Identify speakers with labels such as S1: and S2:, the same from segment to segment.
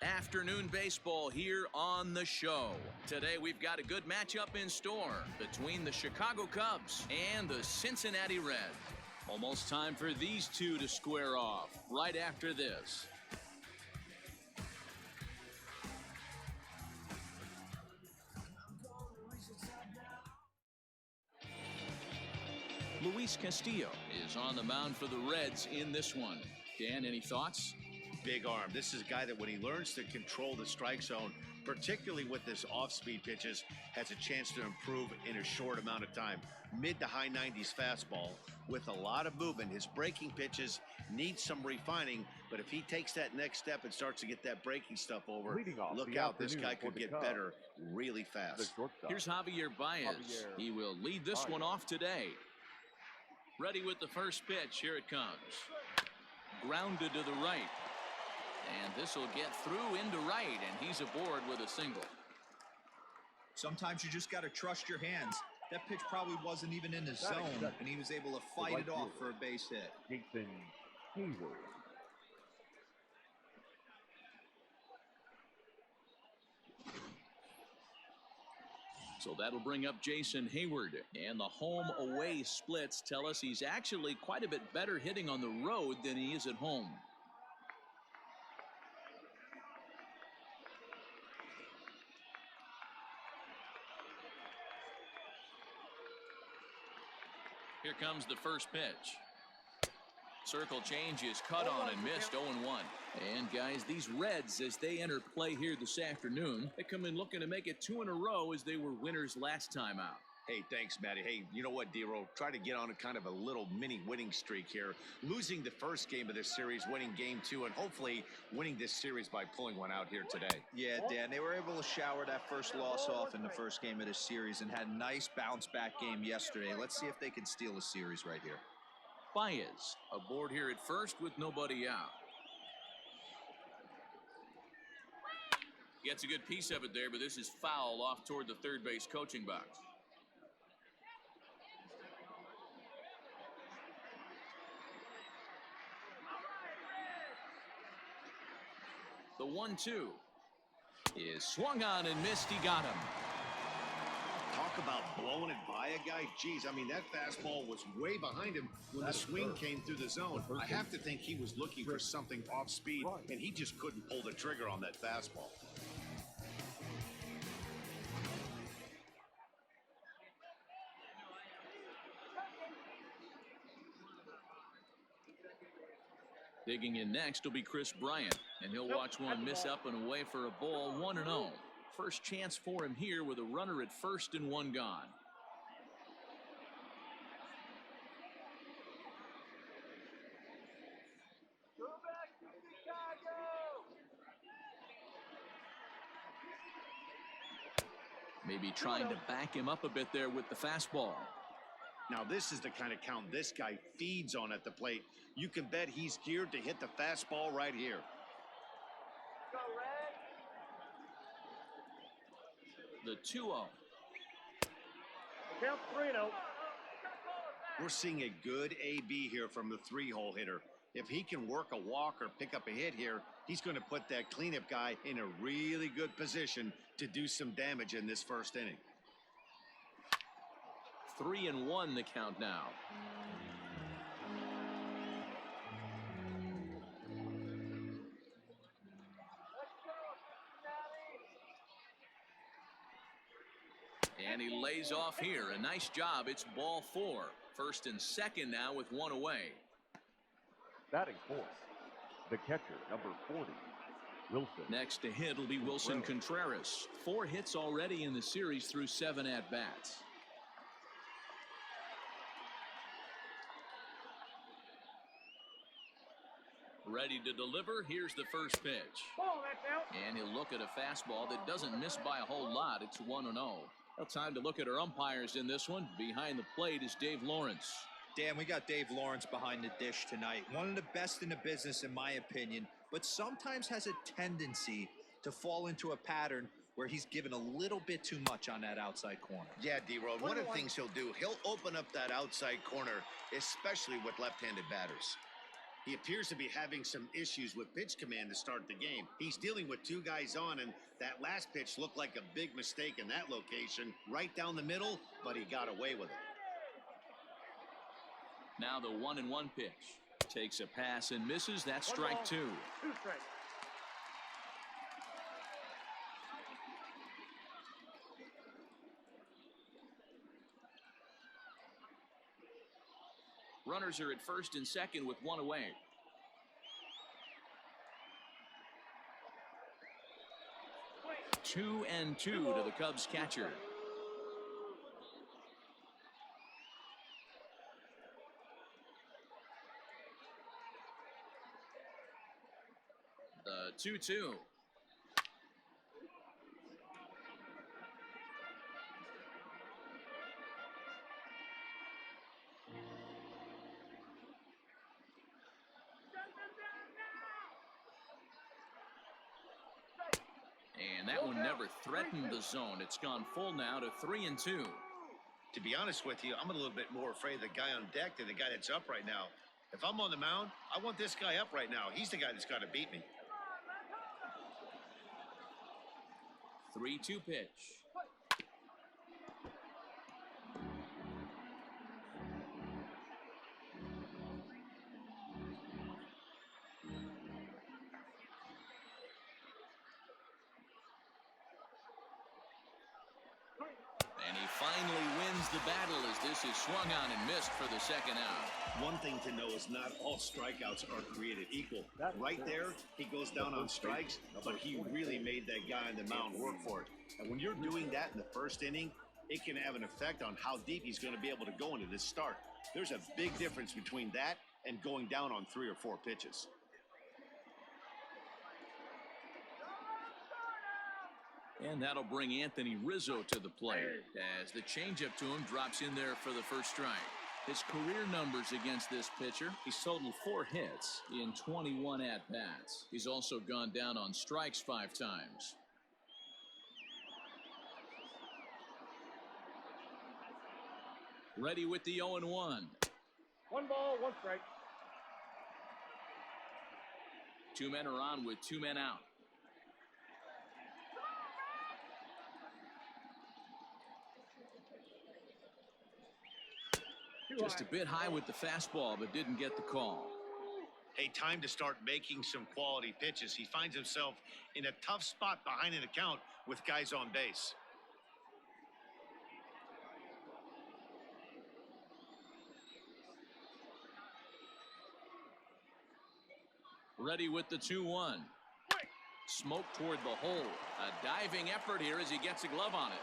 S1: Afternoon baseball here on the show. Today we've got a good matchup in store between the Chicago Cubs and the Cincinnati Reds. Almost time for these two to square off right after this. Luis Castillo is on the mound for the Reds in this one. Dan, any thoughts?
S2: Big arm. This is a guy that when he learns to control the strike zone, particularly with this off-speed pitches, has a chance to improve in a short amount of time. Mid to high 90s fastball with a lot of movement. His breaking pitches need some refining, but if he takes that next step and starts to get that breaking stuff over, look out, this guy could get better really fast.
S1: Here's Javier Baez. He will lead this one off today. Ready with the first pitch. Here it comes. Grounded to the right. And this will get through into right, and he's aboard with a single.
S3: Sometimes you just got to trust your hands. That pitch probably wasn't even in the zone, and he was able to fight it off for a base hit.
S1: So that'll bring up Jason Hayward. And the home-away splits tell us he's actually quite a bit better hitting on the road than he is at home. Here comes the first pitch. Circle change is cut on and missed. 0-1. And guys, these Reds, as they enter play here this afternoon, they come in looking to make it 2 in a row as they were winners last time out.
S2: Hey, thanks, Matty. Hey, you know what, D-Row? Try to get on a kind of a little mini winning streak here. Losing the first game of this series, winning game 2, and hopefully winning this series by pulling one out here today.
S3: Yeah, Dan, they were able to shower that first loss off in the first game of this series and had a nice bounce-back game yesterday. Let's see if they can steal a series right here.
S1: Baez aboard here at first with nobody out. Gets a good piece of it there, but this is foul off toward the third base coaching box. The 1-2 is swung on and missed. He got him.
S2: Talk about blowing it by a guy. Geez, I mean, that fastball was way behind him when the swing came through the zone. I have to think he was looking for something off speed, and he just couldn't pull the trigger on that fastball.
S1: Digging in next will be Chris Bryant, and he'll watch one miss up and away for a ball. 1-0. First chance for him here with a runner at first and one gone. Maybe trying to back him up a bit there with the fastball.
S2: Now, this is the kind of count this guy feeds on at the plate. You can bet he's geared to hit the fastball right here.
S1: The 2-0.
S4: Count 3-0.
S2: We're seeing a good AB here from the 3-hole hitter. If he can work a walk or pick up a hit here, he's going to put that cleanup guy in a really good position to do some damage in this first inning.
S1: 3-1 the count now. And he lays off here. A nice job. It's ball 4. First and second now with one away.
S4: Batting fourth, the catcher, number 40, Wilson.
S1: Next to hit will be Wilson Contreras. 4 hits already in the series through 7 at-bats. Ready to deliver. Here's the first pitch. And he'll look at a fastball that doesn't miss by a whole lot. It's 1-0. Well, time to look at our umpires in this one. Behind the plate is Dave Lawrence.
S3: Dan, we got Dave Lawrence behind the dish tonight. One of the best in the business, in my opinion, but sometimes has a tendency to fall into a pattern where he's given a little bit too much on that outside corner.
S2: Yeah, D-Road, one of the things he'll do, he'll open up that outside corner, especially with left-handed batters. He appears to be having some issues with pitch command to start the game. He's dealing with two guys on, and that last pitch looked like a big mistake in that location, right down the middle, but he got away with it.
S1: Now the 1-1 pitch. Takes a pass and misses. That's strike two.
S4: 2 strikes.
S1: Runners are at first and second with one away. Two and two to the Cubs catcher. The 2-2. And that one never threatened the zone. It's gone full now to 3-2.
S2: To be honest with you, I'm a little bit more afraid of the guy on deck than the guy that's up right now. If I'm on the mound, I want this guy up right now. He's the guy that's got to beat me.
S1: 3-2 pitch. And he finally wins the battle as this is swung on and missed for the second out.
S2: One thing to know is not all strikeouts are created equal. Right there, he goes down on strikes, but he really made that guy on the mound work for it. And when you're doing that in the first inning, it can have an effect on how deep he's going to be able to go into this start. There's a big difference between that and going down on 3 or 4 pitches.
S1: And that'll bring Anthony Rizzo to the plate as the changeup to him drops in there for the first strike. His career numbers against this pitcher, he's totaled 4 hits in 21 at-bats. He's also gone down on strikes 5 times. Ready with the 0-1.
S4: 1 ball, 1 strike.
S1: 2 men are on with 2 men out. Just a bit high with the fastball, but didn't get the call.
S2: Hey, time to start making some quality pitches. He finds himself in a tough spot behind an account with guys on base.
S1: Ready with the 2-1. Smoke toward the hole. A diving effort here as he gets a glove on it.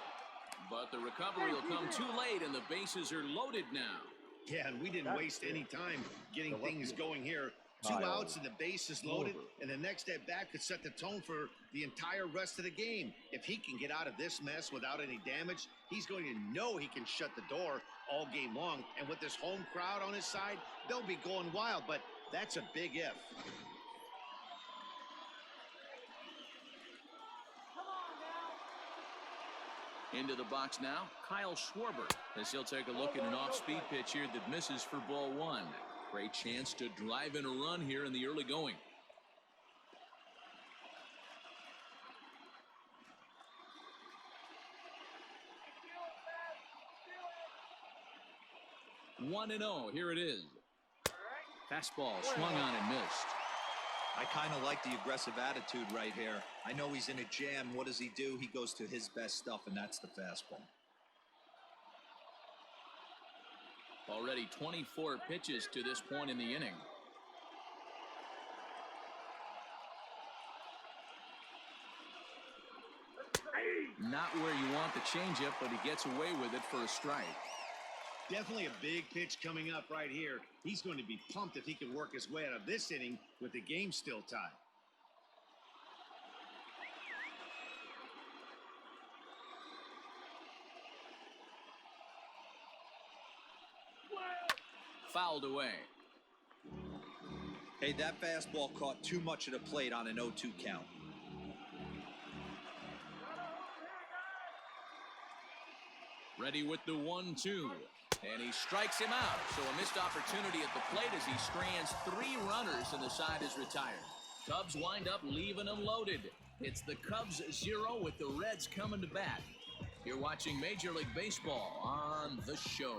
S1: But the recovery will come too late, and the bases are loaded now.
S2: Yeah, and we didn't waste any time getting things going here. 2 outs and the base is loaded, and the next at bat could set the tone for the entire rest of the game. If he can get out of this mess without any damage, he's going to know he can shut the door all game long. And with this home crowd on his side, they'll be going wild, but that's a big if.
S1: Into the box now, Kyle Schwarber, as he'll take a look at an off-speed pitch here that misses for ball 1. Great chance to drive in a run here in the early going. 1-0. Here it is. Fastball swung on and missed.
S3: I kind of like the aggressive attitude right here. I know he's in a jam. What does he do? He goes to his best stuff, and that's the fastball.
S1: Already 24 pitches to this point in the inning. Not where you want the changeup, but he gets away with it for a strike.
S2: Definitely a big pitch coming up right here. He's going to be pumped if he can work his way out of this inning with the game still tied.
S1: Fouled away.
S3: Hey, that fastball caught too much of the plate on an 0-2 count.
S1: Ready with the 1-2. And he strikes him out. So a missed opportunity at the plate as he strands 3 runners and the side is retired. Cubs wind up leaving them loaded. It's the Cubs 0 with the Reds coming to bat. You're watching Major League Baseball on The Show.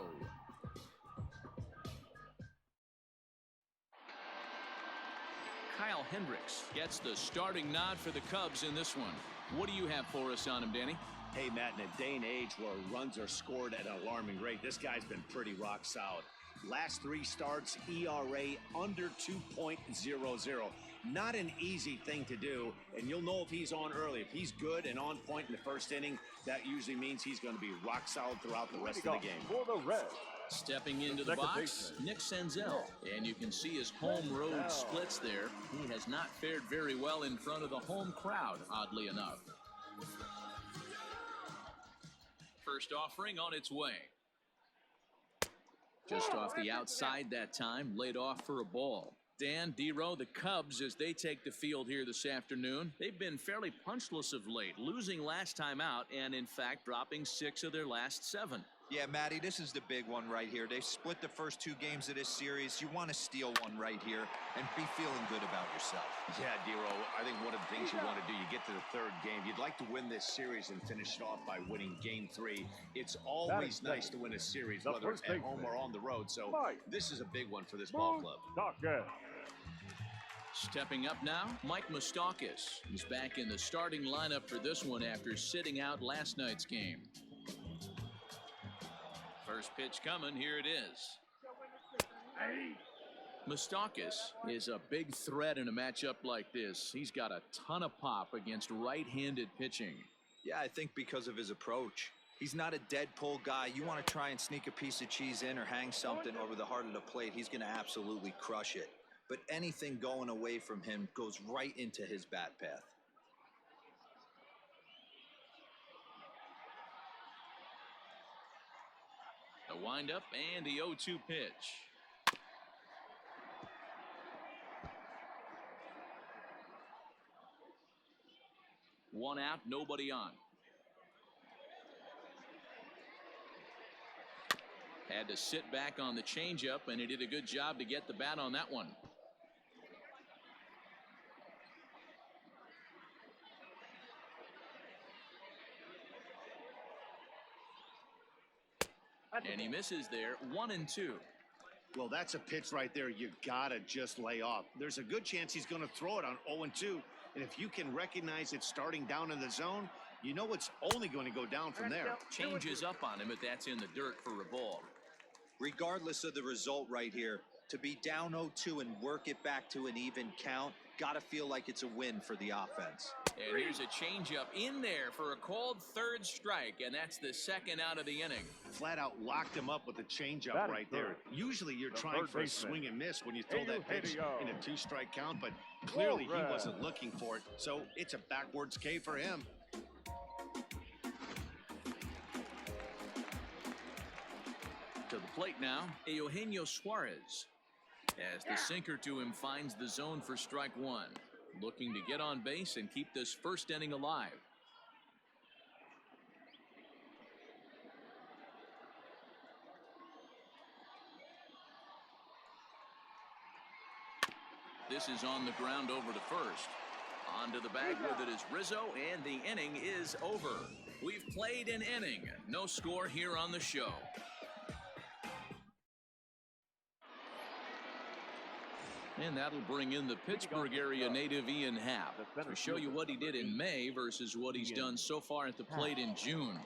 S1: Kyle Hendricks gets the starting nod for the Cubs in this one. What do you have for us on him, Danny?
S2: Hey, Matt, in a day and age where runs are scored at an alarming rate, this guy's been pretty rock solid. Last 3 starts, ERA under 2.00. Not an easy thing to do, and you'll know if he's on early. If he's good and on point in the first inning, that usually means he's going to be rock solid throughout the rest of the game.
S4: For the Reds.
S1: Stepping into the box, Nick Senzel. And you can see his home road splits there. He has not fared very well in front of the home crowd, oddly enough. First offering on its way. Just off the outside that time, laid off for a ball. Dan, D-Row, the Cubs, as they take the field here this afternoon, they've been fairly punchless of late, losing last time out and, in fact, dropping 6 of their last 7.
S3: Yeah, Matty, this is the big one right here. They've split the first 2 games of this series. You want to steal one right here and be feeling good about yourself.
S2: Yeah, D-Row, I think one of the things you want to do, you get to the 3rd game, you'd like to win this series and finish it off by winning Game 3. It's always nice to win a series, whether it's at home or on the road. So this is a big one for this ball club.
S1: Stepping up now, Mike Moustakas. He's back in the starting lineup for this one after sitting out last night's game. First pitch coming, here it is. Moustakas is a big threat in a matchup like this. He's got a ton of pop against right-handed pitching.
S3: Yeah, I think because of his approach. He's not a dead pull guy. You want to try and sneak a piece of cheese in or hang something over the heart of the plate, he's going to absolutely crush it. But anything going away from him goes right into his bat path.
S1: The windup and the 0-2 pitch. One out, nobody on. Had to sit back on the changeup, and he did a good job to get the bat on that one. And he misses there, 1-2.
S2: Well, that's a pitch right there you gotta just lay off. There's a good chance he's going to throw it on 0-2, and if you can recognize it starting down in the zone, you know it's only going to go down from there.
S1: Changes up on him, but that's in the dirt for a ball.
S3: Regardless of the result right here, to be down 0-2 and work it back to an even count, gotta feel like it's a win for the offense.
S1: And here's a changeup in there for a called 3rd strike, and that's the 2nd out of the inning.
S2: Flat out locked him up with a changeup right there. Usually you're trying for a swing and miss when you throw that pitch in a 2-strike count, but clearly he wasn't looking for it, so it's a backwards K for him.
S1: To the plate now, Eugenio Suarez. As the sinker to him finds the zone for strike 1. Looking to get on base and keep this first inning alive. This is on the ground over to first. On to the bag with it is Rizzo, and the inning is over. We've played an inning. No score here on the show. And that'll bring in the Pittsburgh area native Ian Happ to show you what he did in May versus what he's done so far at the plate in June.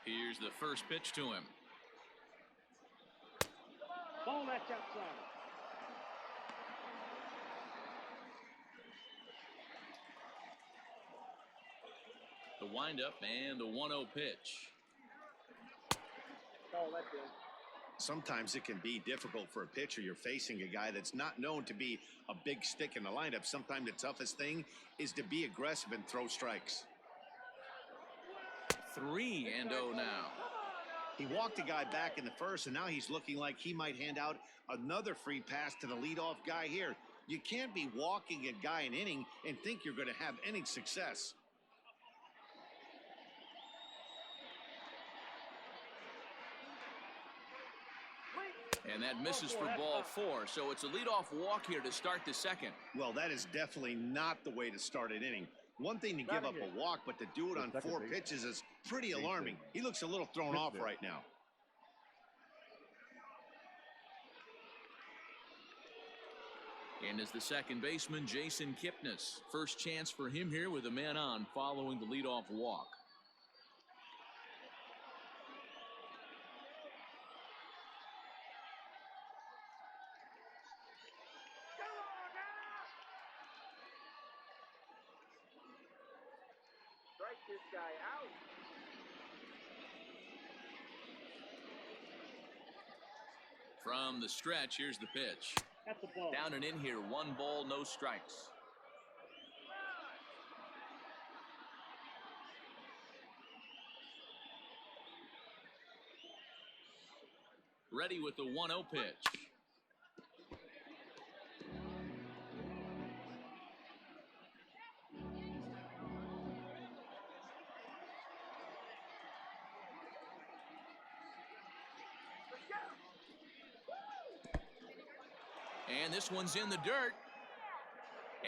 S1: Here's the first pitch to him.
S4: Ball that's outside.
S1: The windup and the 1-0 pitch.
S4: Oh, that's in.
S2: Sometimes it can be difficult for a pitcher. You're facing a guy that's not known to be a big stick in the lineup. Sometimes the toughest thing is to be aggressive and throw strikes.
S1: 3-0 now.
S2: He walked the guy back in the first, and now he's looking like he might hand out another free pass to the leadoff guy here. You can't be walking a guy an inning and think you're going to have any success.
S1: And that misses for ball 4, so it's a leadoff walk here to start the second.
S2: Well, that is definitely not the way to start an inning. One thing to give up a walk, but to do it on 4 pitches is pretty alarming. He looks a little thrown off right now.
S1: And as the second baseman, Jason Kipnis. First chance for him here with a man on following the leadoff walk.
S4: Strike this guy out.
S1: From the stretch, here's the pitch.
S4: That's the ball.
S1: Down and in here, 1 ball, no strikes. Ready with the 1-0 pitch. And this one's in the dirt.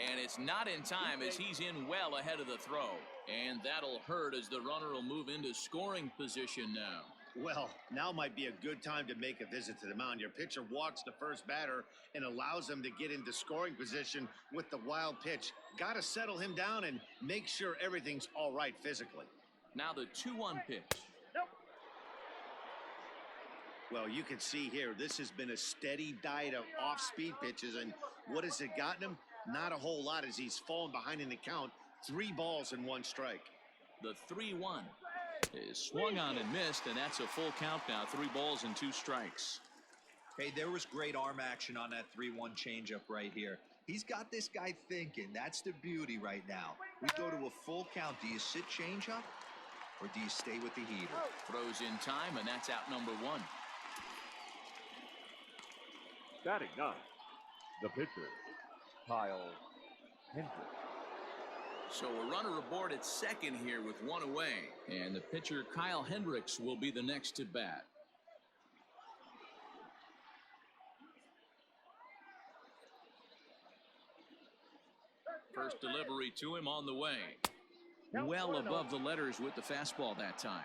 S1: And it's not in time as he's in well ahead of the throw. And that'll hurt as the runner will move into scoring position now.
S2: Well, now might be a good time to make a visit to the mound. Your pitcher walks the first batter and allows him to get into scoring position with the wild pitch. Got to settle him down and make sure everything's all right physically.
S1: Now the 2-1 pitch.
S2: Well, you can see here, this has been a steady diet of off-speed pitches, and what has it gotten him? Not a whole lot as he's fallen behind in the count. 3 balls and 1 strike.
S1: The 3-1 is swung on and missed, and that's a full count now. 3 balls and 2 strikes.
S3: Hey, there was great arm action on that 3-1 changeup right here. He's got this guy thinking. That's the beauty right now. We go to a full count. Do you sit changeup, or do you stay with the heater?
S1: Throws in time, and that's out number 1.
S5: Batting 9, the pitcher, Kyle Hendricks.
S1: So a runner aboard at second here with 1 away. And the pitcher, Kyle Hendricks, will be the next to bat. First delivery to him on the way. Well above the letters with the fastball that time.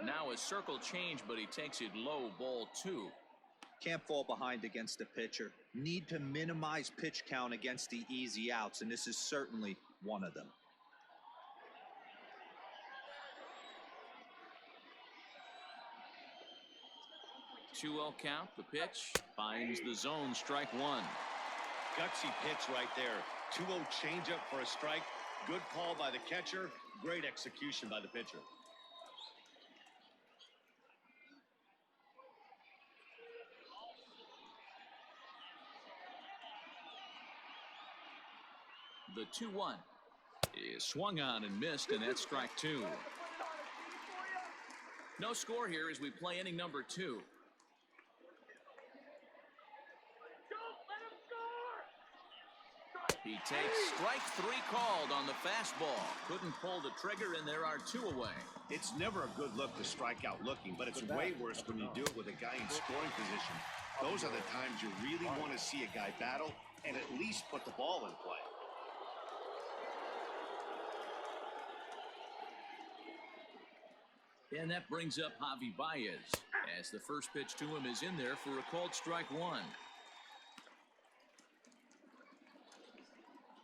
S1: Now a circle change, but he takes it low, ball 2.
S3: Can't fall behind against the pitcher. Need to minimize pitch count against the easy outs, and this is certainly one of them.
S1: 2-0 count. The pitch finds the zone. Strike 1.
S2: Gutsy pitch right there. 2-0 changeup for a strike. Good call by the catcher. Great execution by the pitcher.
S1: The 2-1 is swung on and missed, and that's strike 2. No score here as we play inning number 2. He takes strike 3 called on the fastball. Couldn't pull the trigger, and there are 2 away.
S2: It's never a good look to strike out looking, but it's way worse when you do it with a guy in scoring position. Those are the times you really want to see a guy battle and at least put the ball in play.
S1: And that brings up Javi Baez as the first pitch to him is in there for a called strike 1.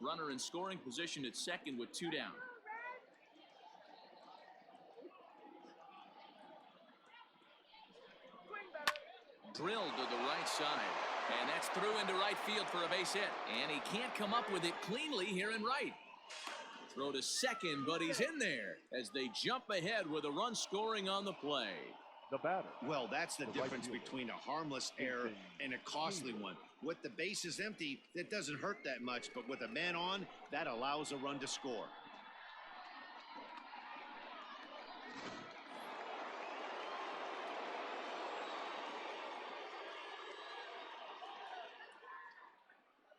S1: Runner in scoring position at second with 2 down. Drilled to the right side, and that's through into right field for a base hit, and he can't come up with it cleanly here in right. Throw to second, but he's in there as they jump ahead with a run scoring on the play.
S5: the batter.
S2: Well, that's the
S5: right
S2: difference
S5: fielder.
S2: between a harmless error and a costly one. With the bases empty, that doesn't hurt that much, but with a man on, that allows a run to score.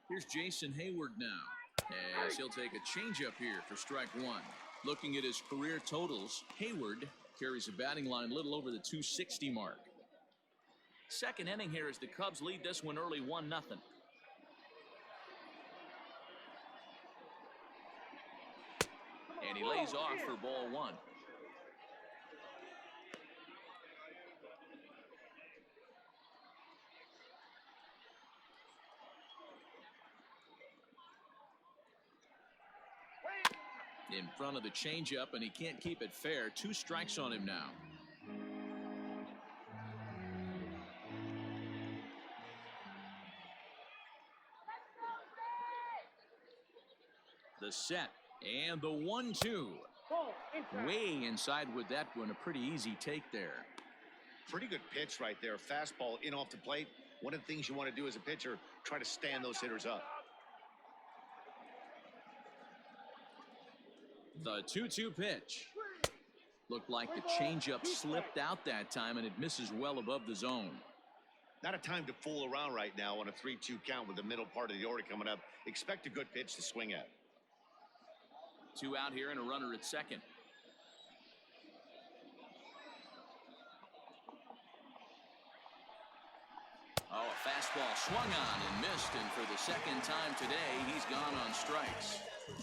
S1: Here's Jason Hayward now, as he'll take a changeup here for strike one. Looking at his career totals, Hayward carries a batting line a little over the 260 mark. Second inning here as the Cubs lead this one early 1-0. And he lays off for ball one. In front of the changeup, and he can't keep it fair. 2 strikes on him now. The set and the 1-2. Way inside with that one. A pretty easy take there.
S2: Pretty good pitch right there. Fastball in off the plate. One of the things you want to do as a pitcher, try to stand those hitters up.
S1: The 2-2 pitch. Looked like the changeup slipped out that time, and it misses well above the zone.
S2: Not a time to fool around right now on a 3-2 count with the middle part of the order coming up. Expect a good pitch to swing at.
S1: 2 out here and a runner at second. Oh, a fastball swung on and missed, and for the second time today, he's gone on strikes.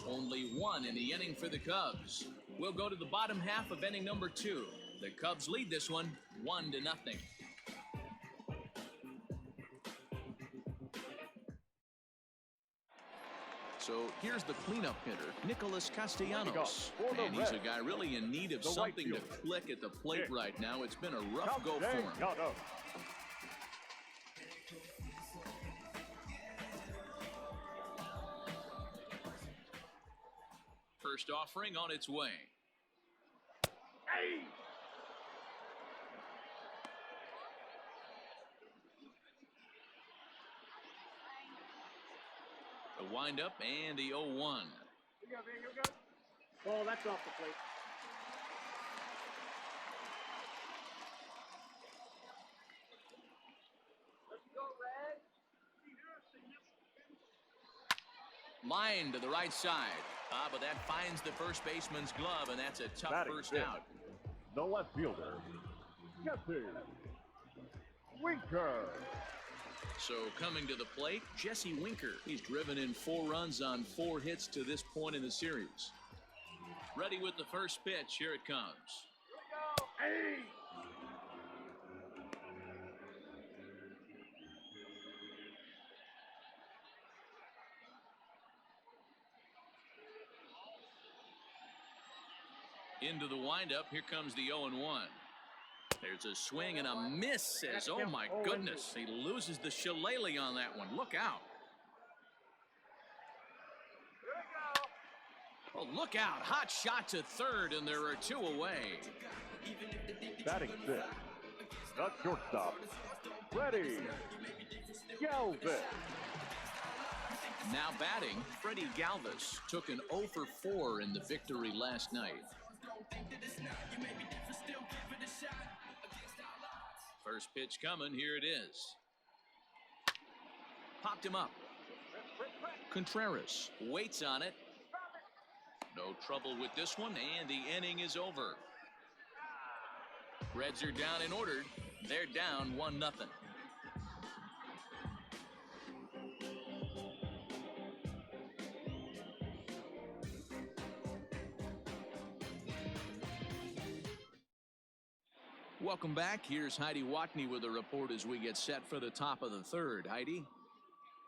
S1: Only 1 in the inning for the Cubs. We'll go to the bottom half of inning number 2. The Cubs lead this one 1-0. So here's the cleanup hitter, Nicholas Castellanos. And he's a guy really in need of something to click at the plate right now. It's been a rough go for him. First offering on its way.
S5: Hey!
S1: The windup and the 0-1.
S4: Here we go. Oh, that's off the plate. Let's go, Red.
S1: Line to the right side. But that finds the first baseman's glove, and that's a tough
S5: Batting
S1: first
S5: fifth,
S1: out.
S5: the left fielder, Jesse Winker.
S1: So coming to the plate, Jesse Winker. He's driven in 4 runs on 4 hits to this point in the series. Ready with the first pitch. Here it comes.
S4: Hey!
S1: Into the windup. Here comes the 0-1. There's a swing and a miss. As, oh my goodness, he loses the shillelagh on that one. Look out. Oh, look out. Hot shot to third, and there are 2 away.
S5: Batting fifth, the shortstop, Freddie Galvis.
S1: Now batting, Freddie Galvis took an 0 for 4 in the victory last night. First pitch coming. Here it is. Popped him up. Contreras waits on it. No trouble with this one, and the inning is over. Reds are down and ordered. They're down 1-0. Welcome back. Here's Heidi Watney with a report as we get set for the top of the third. Heidi?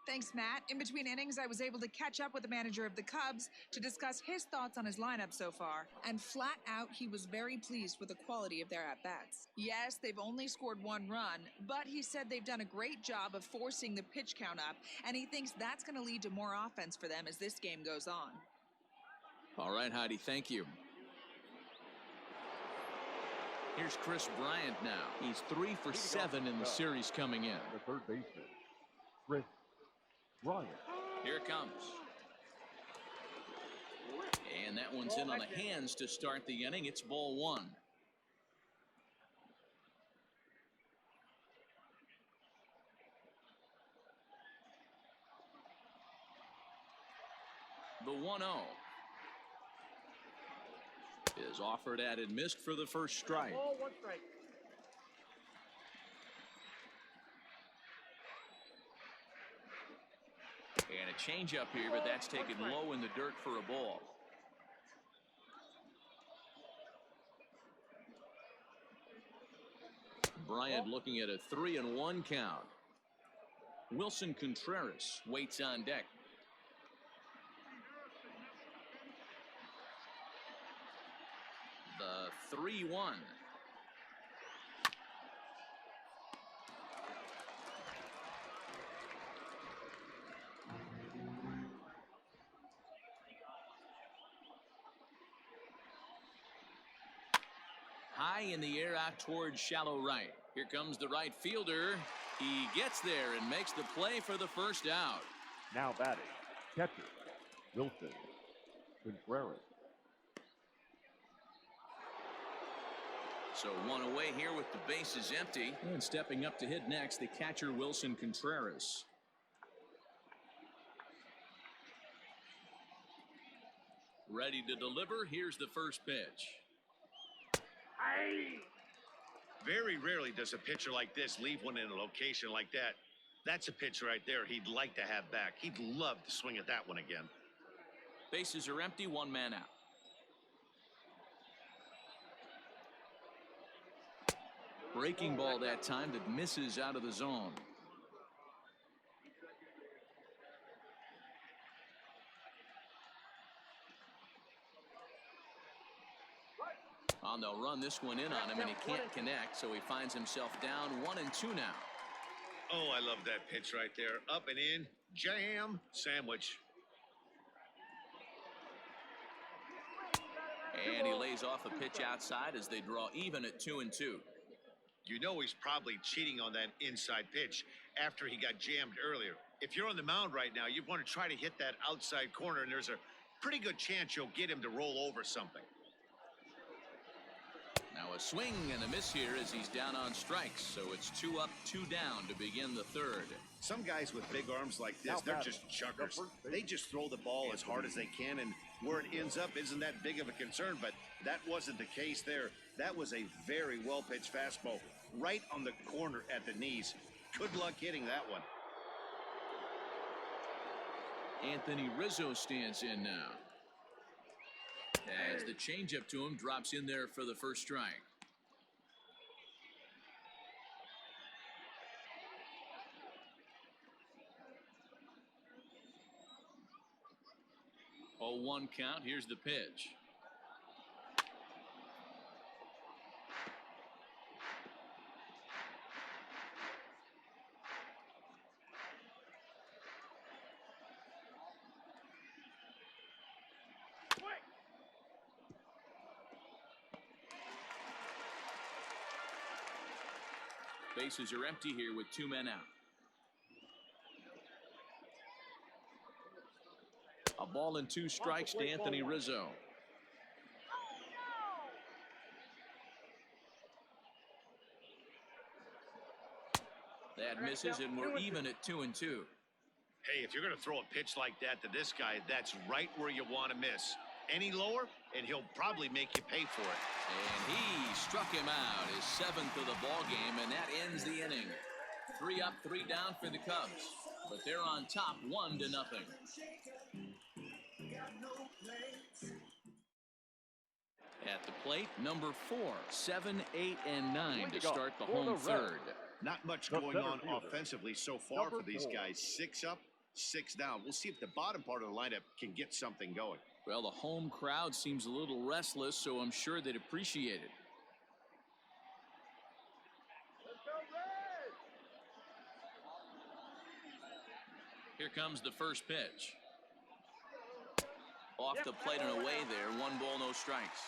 S6: Thanks, Matt. In between innings, I was able to catch up with the manager of the Cubs to discuss his thoughts on his lineup so far. And flat out, he was very pleased with the quality of their at-bats. Yes, they've only scored 1 run, but he said they've done a great job of forcing the pitch count up, and he thinks that's going to lead to more offense for them as this game goes on.
S1: All right, Heidi, thank you. Here's Chris Bryant now. He's 3 for 7 in the series coming in.
S5: The third baseman, Chris Bryant.
S1: Here it comes. And that one's in on the hands to start the inning. It's ball 1. The 1-0 is offered at and missed for the first strike.
S4: Ball, 1 strike.
S1: And a changeup here, but that's taken low in the dirt for a ball. Bryant looking at a 3-1 count. Wilson Contreras waits on deck. The 3-1. High in the air out towards shallow right. Here comes the right fielder. He gets there and makes the play for the first out.
S5: Now batting, catcher, Wilson Contreras.
S1: So 1 away here with the bases empty. And stepping up to hit next, the catcher Wilson Contreras. Ready to deliver. Here's the first pitch.
S2: Very rarely does a pitcher like this leave one in a location like that. That's a pitch right there he'd like to have back. He'd love to swing at that one again.
S1: Bases are empty, 1 man out. Breaking ball that time that misses out of the zone. Oh, they'll run this one in on him, and he can't connect, so he finds himself down 1-2 now.
S2: Oh, I love that pitch right there. Up and in, jam, sandwich.
S1: And he lays off a pitch outside as they draw even at 2-2.
S2: You know he's probably cheating on that inside pitch after he got jammed earlier. If you're on the mound right now, you want to try to hit that outside corner, and there's a pretty good chance you'll get him to roll over something.
S1: Now a swing and a miss here as he's down on strikes. So it's 2 up, 2 down to begin the third.
S2: Some guys with big arms like this, they're just chuckers. They just throw the ball as hard as they can, and where it ends up isn't that big of a concern, but that wasn't the case there. That was a very well-pitched fastball right on the corner at the knees. Good luck hitting that one.
S1: Anthony Rizzo stands in now. As the changeup to him drops in there for the first strike. Oh, 1 count. Here's the pitch. Bases are empty here with 2 men out. A ball and 2 strikes to Anthony Rizzo. That misses, and we're even at 2-2.
S2: Hey, if you're going to throw a pitch like that to this guy, that's right where you want to miss. Any lower, and he'll probably make you pay for it.
S1: And he struck him out, his 7th of the ball game, and that ends the inning. 3 up, 3 down for the Cubs, but they're on top 1-0. At the plate, number 4, 7, 8, and 9 to start the home third.
S2: Not much going on offensively so far for these guys. 6 up, 6 down. We'll see if the bottom part of the lineup can get something going.
S1: Well, the home crowd seems a little restless, so I'm sure they'd appreciate it. Here comes the first pitch. Off the plate and away there. 1 ball, no strikes.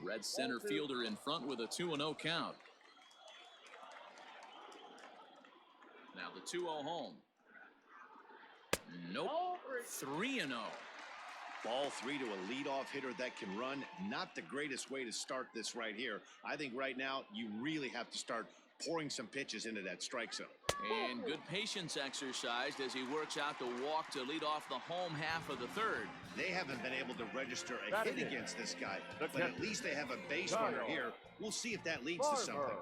S1: Red center fielder in front with a 2-0 count. Now the 2-0 home. Nope. 3-0.
S2: Ball 3 to a leadoff hitter that can run. Not the greatest way to start this right here. I think right now you really have to start pouring some pitches into that strike zone.
S1: And good patience exercised as he works out the walk to lead off the home half of the third.
S2: They haven't been able to register a hit against this guy, but at least they have a base runner here. We'll see if that leads to something.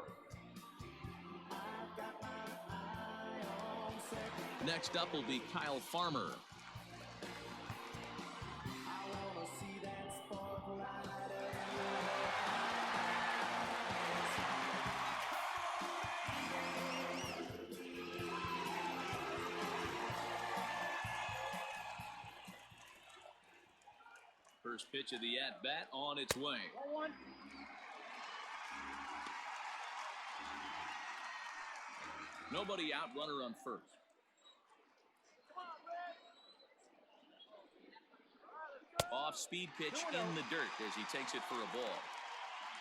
S1: Next up will be Kyle Farmer. First pitch of the at-bat on its way. Nobody out, runner on first. Off-speed pitch in the dirt as he takes it for a ball.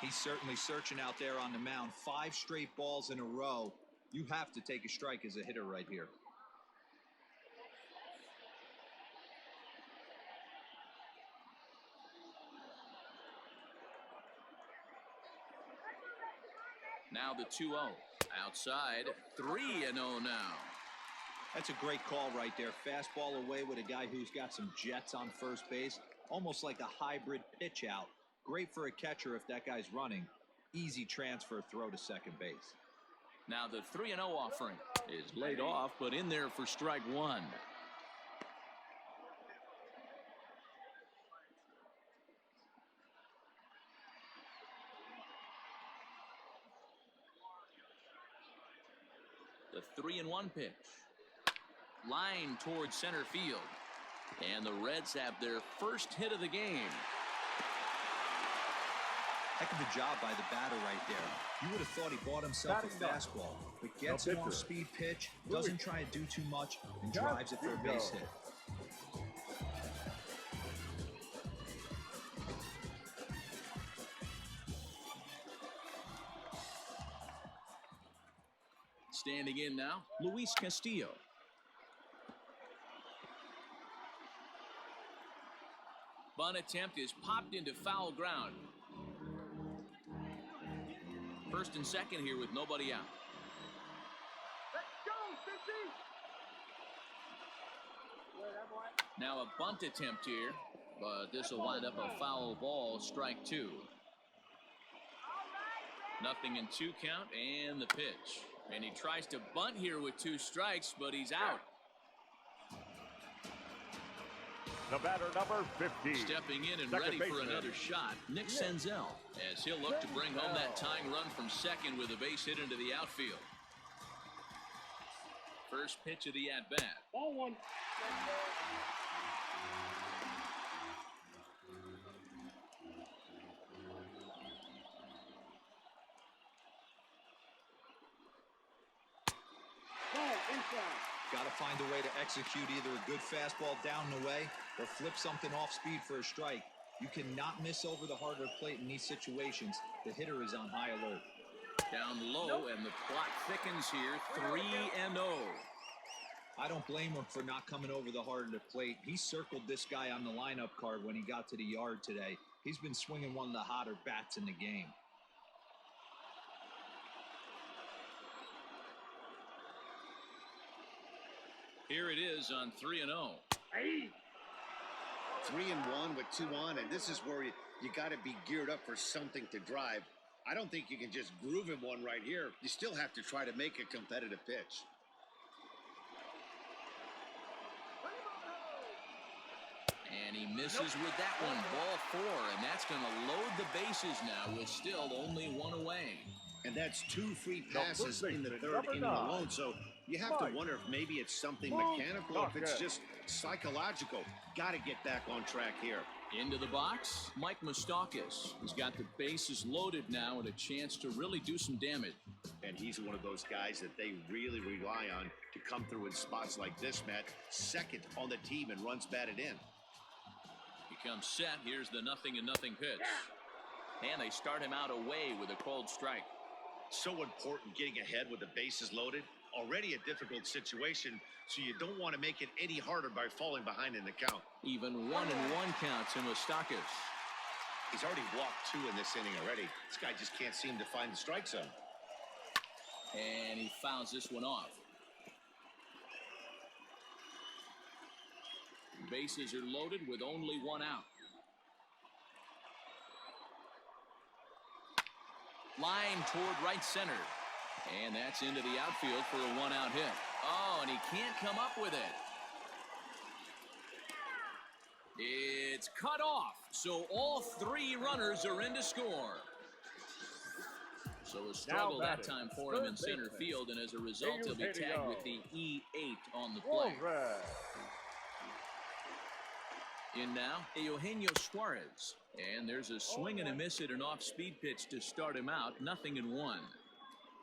S3: He's certainly searching out there on the mound. 5 straight balls in a row. You have to take a strike as a hitter right here.
S1: Now the 2-0. Outside, 3-0 now.
S3: That's a great call right there. Fastball away with a guy who's got some jets on first base. Almost like a hybrid pitch out. Great for a catcher if that guy's running. Easy transfer throw to second base.
S1: Now the 3-0 offering is laid off, but in there for strike one. The 3-1 pitch. Line towards center field. And the Reds have their first hit of the game.
S3: Heck of a job by the batter right there. You would have thought he bought himself a fastball, but gets an off-speed pitch, doesn't try to do too much, and drives it for a base hit.
S1: Standing in now, Luis Castillo. Bunt attempt is popped into foul ground. First and second here with nobody out.
S4: Let's go, Cincy!
S1: Now a bunt attempt here, but this will wind up a foul ball, strike two. Nothing in 2 count, and the pitch. And he tries to bunt here with 2 strikes, but he's out.
S5: The batter, number 50.
S1: Stepping in and
S5: second
S1: ready for
S5: baseman.
S1: another shot, Nick Senzel, as he'll look to bring home that tying run from second with a base hit into the outfield. First pitch of the at-bat.
S4: Ball 1.
S3: Got to find a way to execute either a good fastball down and away or flip something off speed for a strike. You cannot miss over the heart of the plate in these situations. The hitter is on high alert.
S1: Down low, and the clock thickens here, 3-0.
S3: I don't blame him for not coming over the heart of the plate. He circled this guy on the lineup card when he got to the yard today. He's been swinging one of the hotter bats in the game.
S1: Here it is on 3-0.
S2: 3-1 with 2 on, and this is where you got to be geared up for something to drive. I don't think you can just groove him one right here. You still have to try to make a competitive pitch.
S1: And he misses with that one, ball 4, and that's going to load the bases now with still only 1 away.
S2: And that's 2 free passes in the third inning alone, so you have to wonder if maybe it's something mechanical or if it's just psychological. Got to get back on track here.
S1: Into the box, Mike Moustakas. He's got the bases loaded now and a chance to really do some damage.
S2: And he's one of those guys that they really rely on to come through in spots like this, Matt. Second on the team and runs batted in.
S1: He comes set. Here's the 0-0 pitch. And they start him out away with a cold strike.
S2: So important getting ahead with the bases loaded. Already a difficult situation, so you don't want to make it any harder by falling behind in the count.
S1: Even 1-1 count to Moustakas.
S2: He's already walked 2 in this inning already. This guy just can't seem to find the strike zone.
S1: And he fouls this one off. Bases are loaded with only 1 out. Line toward right center. And that's into the outfield for a 1-out hit. Oh, and he can't come up with it. It's cut off. So all 3 runners are in to score. So a struggle that time for him in center field, and as a result, he'll be tagged with the E8 on the play. In now, Eugenio Suarez. And there's a swing and a miss at an off-speed pitch to start him out. 0-1.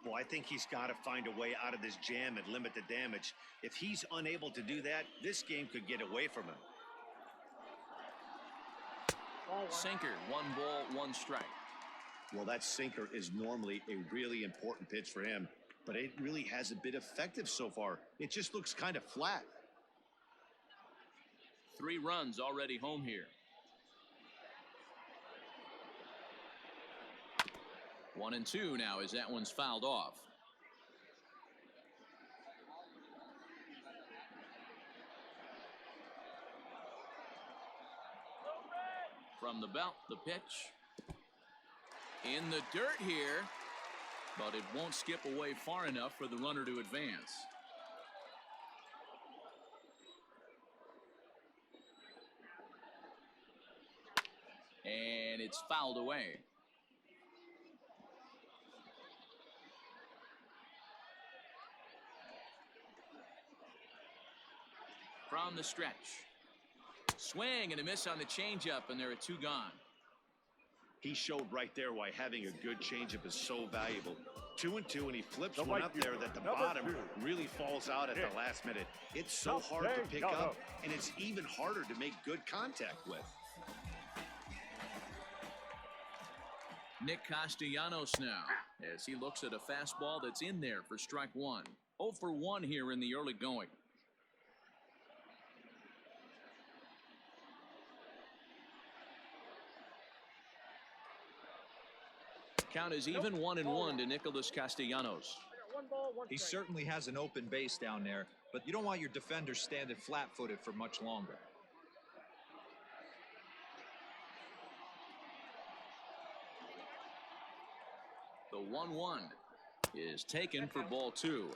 S2: Well, I think he's got to find a way out of this jam and limit the damage. If he's unable to do that, this game could get away from him.
S1: Sinker, 1 ball, 1 strike.
S2: Well, that sinker is normally a really important pitch for him, but it really hasn't been effective so far. It just looks kind of flat.
S1: 3 runs already home here. 1-2 now as that one's fouled off. From the belt, the pitch. In the dirt here, but it won't skip away far enough for the runner to advance. And it's fouled away. From the stretch. Swing and a miss on the changeup, and there are 2 gone.
S2: He showed right there why having a good changeup is so valuable. 2-2, and he flips one up there that the bottom really falls out at the last minute. It's so hard to pick up, and it's even harder to make good contact with.
S1: Nick Castellanos now, as he looks at a fastball that's in there for strike 1. 0 for 1 here in the early going. Count is even 1-1 to Nicholas Castellanos.
S3: He certainly has an open base down there, but you don't want your defender standing flat-footed for much longer.
S1: The 1-1 is taken for ball 2.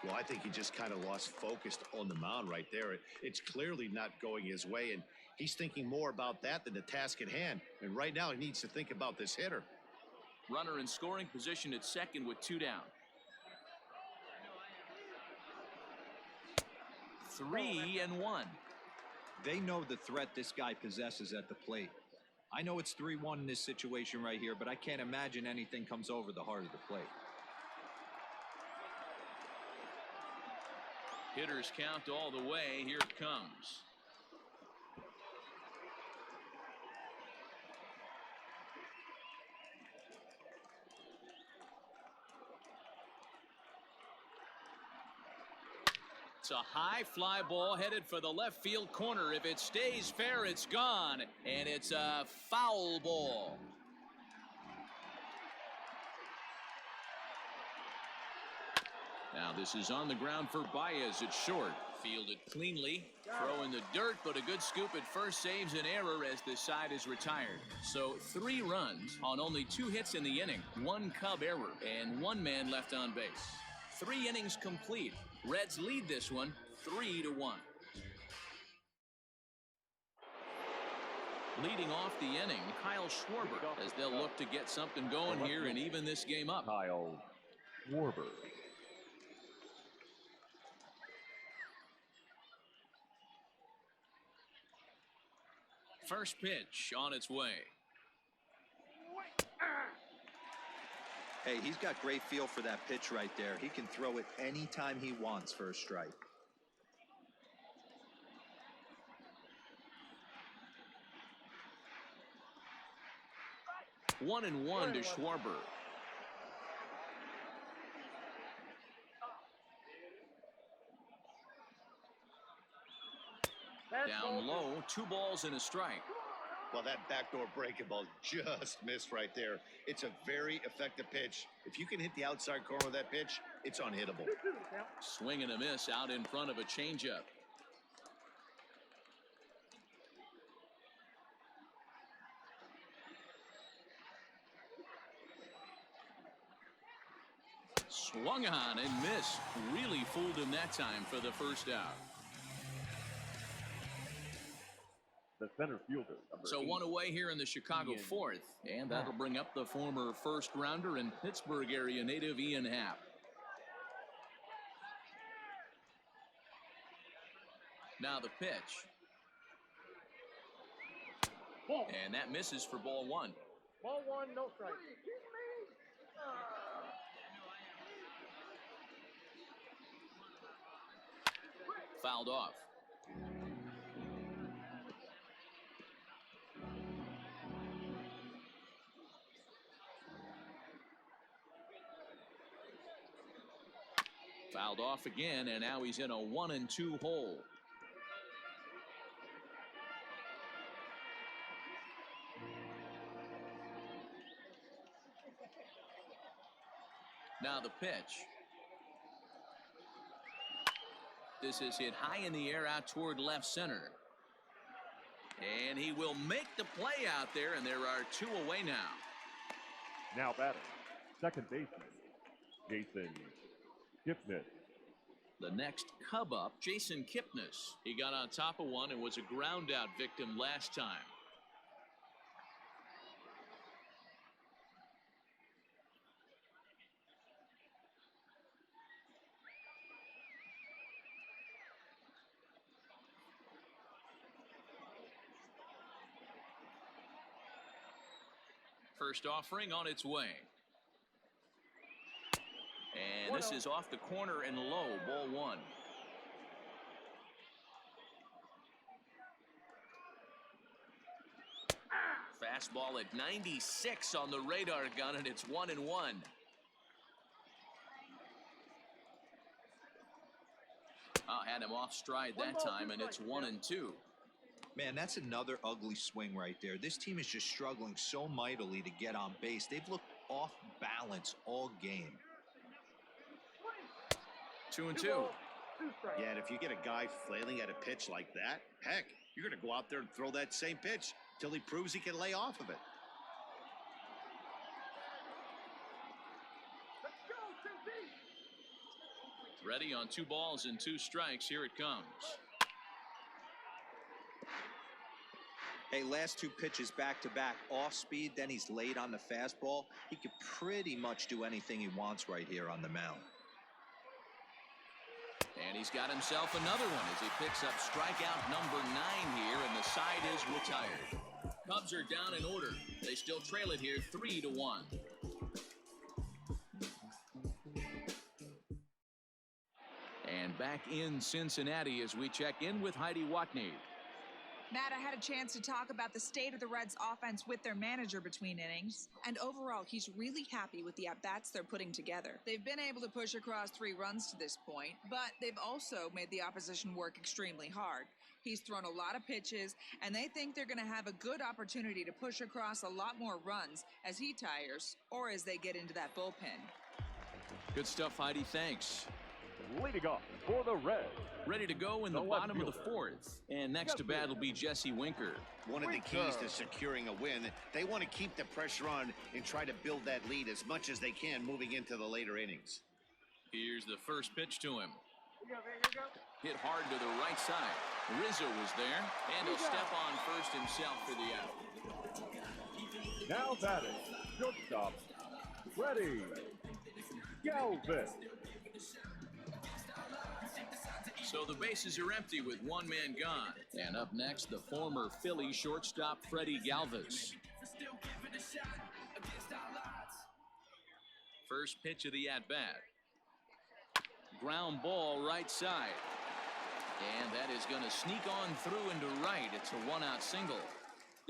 S2: Well, I think he just kind of lost focus on the mound right there. It's clearly not going his way, and he's thinking more about that than the task at hand. And right now he needs to think about this hitter.
S1: Runner in scoring position at second with 2 down. 3-1.
S3: They know the threat this guy possesses at the plate. I know it's 3-1 in this situation right here, but I can't imagine anything comes over the heart of the plate.
S1: Hitters count all the way. Here it comes. It's a high fly ball headed for the left field corner. If it stays fair, it's gone. And it's a foul ball. Now this is on the ground for Baez. It's short. Fielded cleanly. Throw in the dirt, but a good scoop at first saves an error as the side is retired. So 3 runs on only 2 hits in the inning. 1 Cub error and 1 man left on base. 3 innings complete. Reds lead this one 3-1. Leading off the inning, Kyle Schwarber, as they'll look to get something going here and even this game up.
S5: Kyle Schwarber.
S1: First pitch on its way.
S3: Hey, he's got great feel for that pitch right there. He can throw it anytime he wants for a strike.
S1: 1-1 to Schwarber. Down low, 2 balls and a strike.
S2: Well, that backdoor breaking ball just missed right there. It's a very effective pitch. If you can hit the outside corner of that pitch, it's unhittable.
S1: Swing and a miss out in front of a changeup. Swung on and missed. Really fooled him that time for the first out.
S5: The center fielder.
S1: So 1 away here in the Chicago 4th, and that'll bring up the former first rounder and Pittsburgh area native Ian Happ. Now the pitch. And that misses for ball 1.
S4: Ball 1, no strike.
S1: Fouled off. Fouled off again, and now he's in a 1-2 hole. Now the pitch. This is hit high in the air out toward left center. And he will make the play out there, and there are 2 away now.
S5: Now batting, second baseman, Jason Kipnis.
S1: The next Cub up, Jason Kipnis. He got on top of one and was a ground out victim last time. First offering on its way. And this is off the corner and low, ball 1. Fastball at 96 on the radar gun, and it's 1-1. Had him off stride that time, and it's 1-2.
S3: Man, that's another ugly swing right there. This team is just struggling so mightily to get on base. They've looked off balance all game.
S1: 2-2.
S2: Yeah, and if you get a guy flailing at a pitch like that, heck, you're going to go out there and throw that same pitch till he proves he can lay off of it.
S4: Let's go, Cincy!
S1: Ready on 2 balls and 2 strikes. Here it comes.
S3: Hey, last 2 pitches back-to-back, off speed, then he's late on the fastball. He could pretty much do anything he wants right here on the mound.
S1: And he's got himself another one as he picks up strikeout number 9 here, and the side is retired. Cubs are down in order. They still trail it here 3-1. And back in Cincinnati as we check in with Heidi Watney.
S6: Matt, I had a chance to talk about the state of the Reds offense with their manager between innings, and overall he's really happy with the at-bats they're putting together. They've been able to push across 3 runs to this point, but they've also made the opposition work extremely hard. He's thrown a lot of pitches, and they think they're going to have a good opportunity to push across a lot more runs as he tires or as they get into that bullpen.
S1: Good stuff, Heidi. Thanks.
S5: Leading off for the Reds.
S1: Ready to go in the bottom of the 4th. And next to bat will be Jesse Winker.
S2: One of the keys to securing a win, they want to keep the pressure on and try to build that lead as much as they can moving into the later innings.
S1: Here's the first pitch to him. Hit hard to the right side. Rizzo was there, and he'll step on first himself for the out.
S5: Now batting, shortstop, Freddie Galvin.
S1: So the bases are empty with 1 man gone. And up next, the former Philly shortstop Freddie Galvis. First pitch of the at-bat. Ground ball right side. And that is going to sneak on through into right. It's a 1-out single.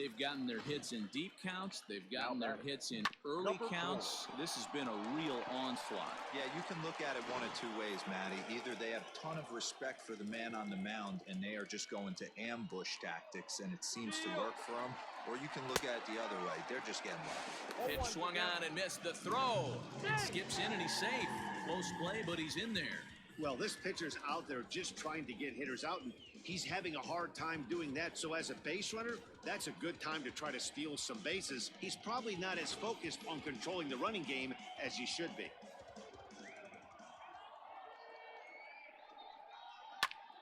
S1: They've gotten their hits in deep counts. They've gotten their hits in early counts. This has been a real onslaught.
S3: Yeah, you can look at it one of two ways, Matty. Either they have a ton of respect for the man on the mound and they are just going to ambush tactics and it seems to work for them, or you can look at it the other way. They're just getting lucky.
S1: Pitch swung on and missed the throw. It skips in and he's safe. Close play, but he's in there.
S2: Well, this pitcher's out there just trying to get hitters out, and he's having a hard time doing that. So as a base runner, that's a good time to try to steal some bases. He's probably not as focused on controlling the running game as he should be.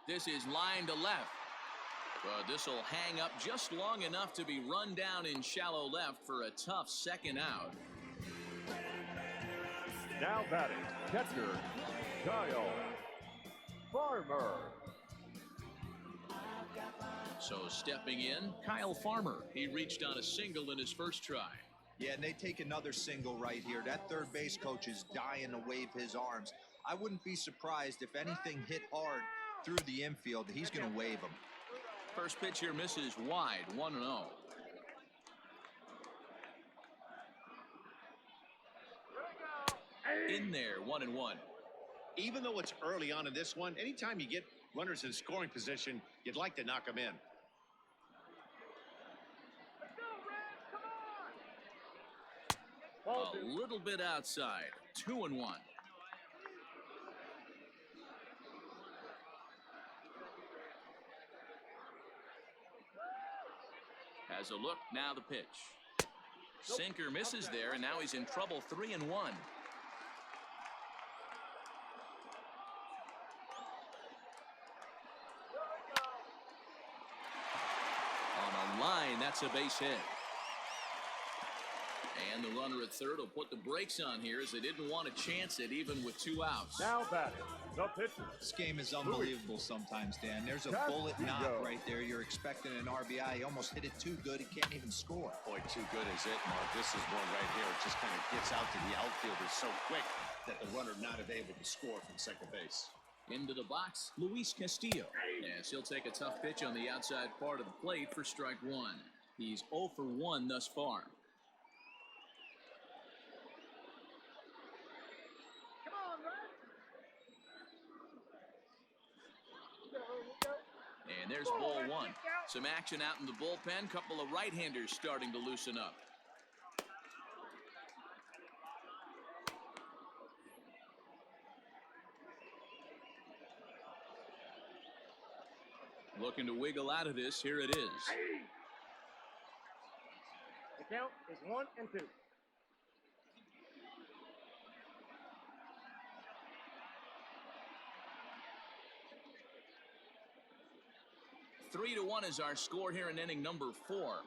S1: This is line to left. But this will hang up just long enough to be run down in shallow left for a tough second out.
S5: Now batting, catcher, Kyle Farmer.
S1: So stepping in, Kyle Farmer. He reached on a single in his first try.
S3: Yeah, and they take another single right here. That third base coach is dying to wave his arms. I wouldn't be surprised if anything hit hard through the infield. He's going to wave them.
S1: First pitch here misses wide, 1-0. In there, 1-1.
S2: Even though it's early on in this one, anytime you get runners in scoring position, you'd like to knock them in.
S1: A little bit outside, 2-1. Has a look, now the pitch. Sinker misses there, and now he's in trouble, 3-1. On a line, that's a base hit. And the runner at third will put the brakes on here as they didn't want to chance it even with 2 outs.
S5: Now batting, the pitcher.
S3: This game is unbelievable sometimes, Dan. There's a bullet knock right there. You're expecting an RBI. He almost hit it too good. He can't even score.
S2: Boy, too good is it, Mark. This is one right here. It just kind of gets out to the outfielders so quick that the runner not able to score from second base.
S1: Into the box, Luis Castillo. Yes, he'll take a tough pitch on the outside part of the plate for strike 1. He's 0 for 1 thus far. And there's ball 1. Some action out in the bullpen. Couple of right-handers starting to loosen up. Looking to wiggle out of this. Here it is.
S4: The count is 1 and 2.
S1: 3-1 is our score here in inning number 4.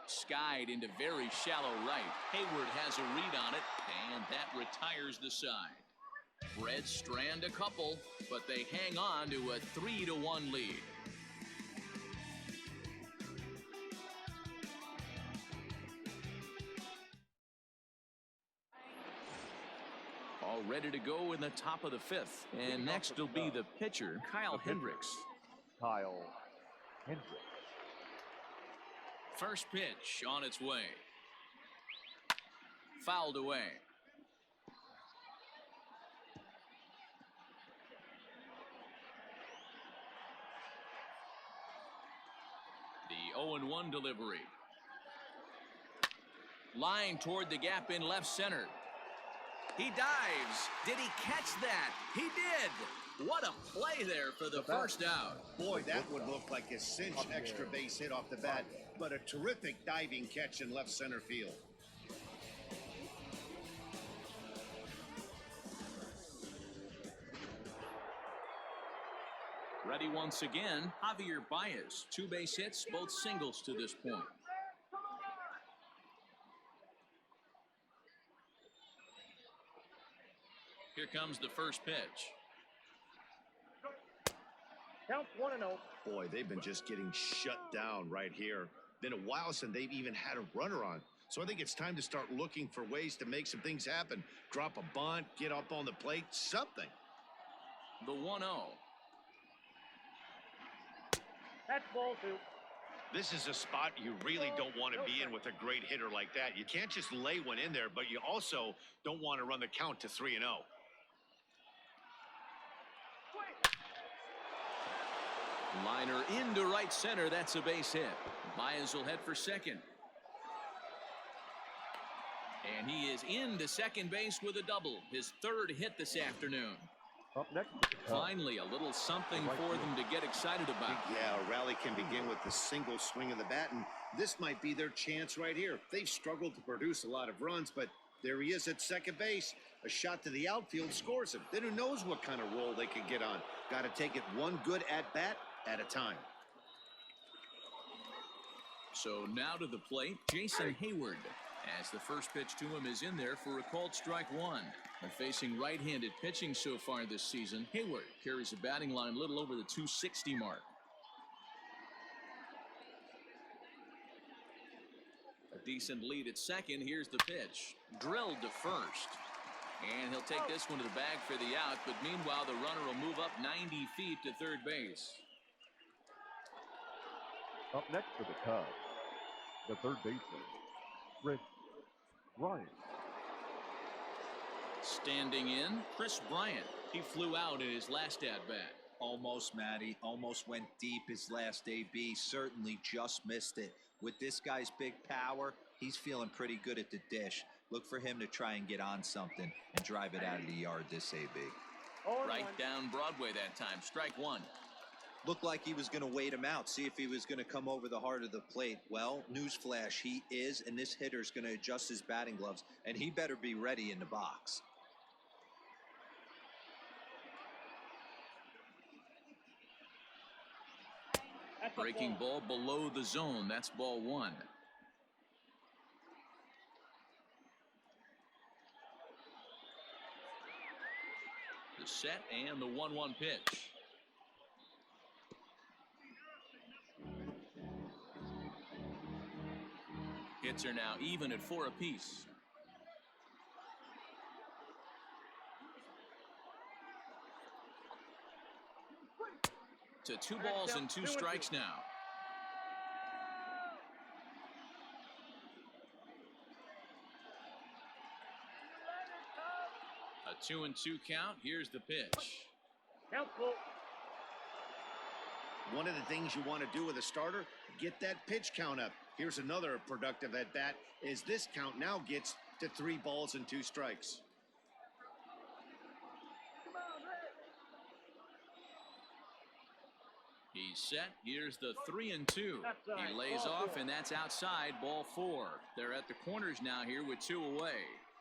S1: Skied into very shallow right. Hayward has a read on it, and that retires the side. Reds strand a couple, but they hang on to a 3-1 lead. All ready to go in the top of the 5th. And next will be the pitcher, Kyle Hendricks.
S5: Kyle Hendricks.
S1: First pitch on its way. Fouled away. The 0-1 delivery. Line toward the gap in left center. He dives. Did he catch that? He did. What a play there for the first out.
S2: Boy, that would look like a cinch extra base hit off the bat, but a terrific diving catch in left center field.
S1: Ready once again, Javier Baez. 2 base hits, both singles to this point. Here comes the first pitch.
S4: Count 1-0.
S2: Boy, they've been just getting shut down right here. Been a while since they've even had a runner on. So I think it's time to start looking for ways to make some things happen. Drop a bunt, get up on the plate, something.
S1: The 1-0.
S4: That's ball 2.
S2: This is a spot you really don't want to be in with a great hitter like that. You can't just lay one in there, but you also don't want to run the count to 3-0.
S1: Liner into right center. That's a base hit. Baez will head for second. And he is into second base with a double. His third hit this afternoon.
S5: Up next.
S1: Finally, a little something for them to get excited about.
S2: Yeah, a rally can begin with the single swing of the bat, and this might be their chance right here. They've struggled to produce a lot of runs, but there he is at second base. A shot to the outfield scores him. Then who knows what kind of role they can get on. Got to take it one good at-bat at a time.
S1: So now to the plate, Jason Hayward. As the first pitch to him is in there for a called strike one. And facing right-handed pitching so far this season, Hayward carries a batting line a little over the 260 mark. A decent lead at second. Here's the pitch. Drilled to first. And he'll take this one to the bag for the out, but meanwhile the runner will move up 90 feet to third base.
S5: Up next for the Cubs, the third baseman, Chris Bryant.
S1: Standing in, Chris Bryant. He flew out in his last at-bat.
S3: Almost, Matty. Almost went deep his last AB. Certainly just missed it. With this guy's big power, he's feeling pretty good at the dish. Look for him to try and get on something and drive it out of the yard this AB.
S1: Right down Broadway that time. Strike one.
S3: Looked like he was going to wait him out, see if he was going to come over the heart of the plate. Well, newsflash, he is, and this hitter's going to adjust his batting gloves, and he better be ready in the box.
S1: Breaking ball below the zone. That's ball one. The set and the 1-1 pitch. Hits are now even at 4 apiece. To 2 balls and 2 strikes now. A 2-2 count. Here's the pitch.
S4: Count full.
S2: One of the things you want to do with a starter, get that pitch count up. Here's another productive at bat, is this count now gets to 3 balls and 2 strikes.
S1: He's set. Here's the 3-2. He lays off, and that's outside. Ball 4. They're at the corners now here with 2 away.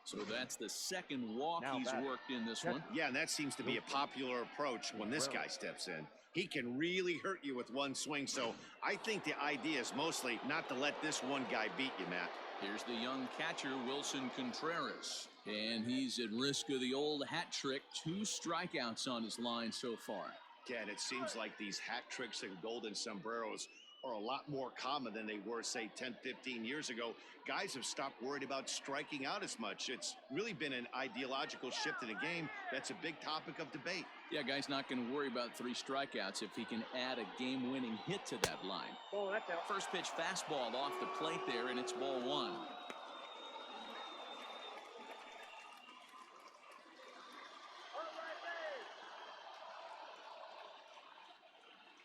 S1: So that's the second walk he's worked in this one.
S2: Yeah, and that seems to be a popular approach when this guy steps in. He can really hurt you with one swing, so I think the idea is mostly not to let this one guy beat you, Matt.
S1: Here's the young catcher, Wilson Contreras. And he's at risk of the old hat trick. 2 strikeouts on his line so far.
S2: Again, it seems like these hat tricks and golden sombreros are a lot more common than they were, say, 10, 15 years ago. Guys have stopped worried about striking out as much. It's really been an ideological shift in the game. That's a big topic of debate.
S1: Yeah, guy's not going to worry about 3 strikeouts if he can add a game-winning hit to that line.
S4: Oh, that's out.
S1: First pitch fastball off the plate there, and it's ball 1.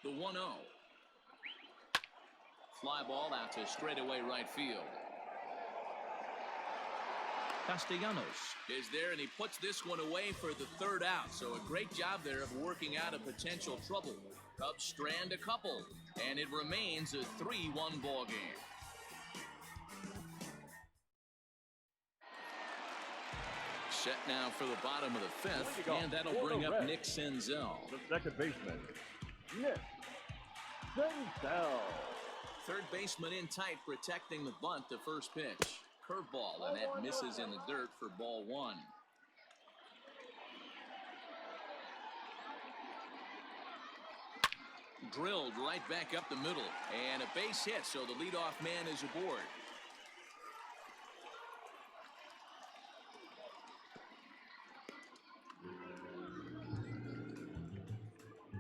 S1: The 1-0. Fly ball out to straightaway right field. Castellanos is there, and he puts this one away for the 3rd out. So a great job there of working out a potential trouble. Cubs strand a couple, and it remains a 3-1 ball game. Set now for the bottom of the 5th, and that'll bring up Nick Senzel.
S5: The second baseman, Nick Senzel.
S1: Third baseman in tight, protecting the bunt to first pitch. Curveball, and that misses in the dirt for ball 1. Drilled right back up the middle, and a base hit, so the leadoff man is aboard.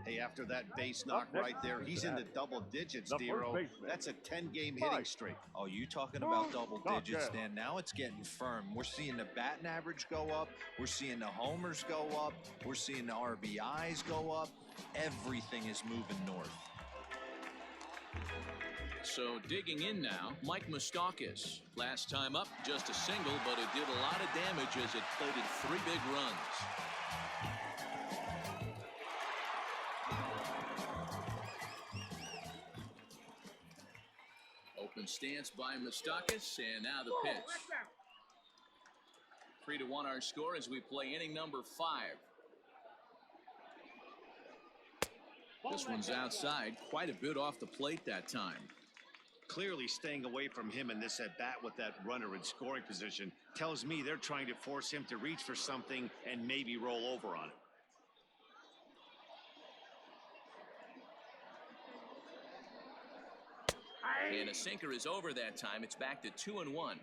S2: Hey, after that base knock right there, he's in the double digits, Dero. That's a 10-game hitting streak.
S3: Oh, you talking about double digits, Dan? Now it's getting firm. We're seeing the batting average go up. We're seeing the homers go up. We're seeing the RBIs go up. Everything is moving north.
S1: So digging in now, Mike Moustakas. Last time up, just a single, but it did a lot of damage as it plated 3 big runs. Open stance by Moustakas, and now the pitch. 3-1 our score as we play inning number 5. This one's outside, quite a bit off the plate that time.
S2: Clearly staying away from him in this at-bat with that runner in scoring position tells me they're trying to force him to reach for something and maybe roll over on it.
S1: And a sinker is over that time. It's back to 2-1.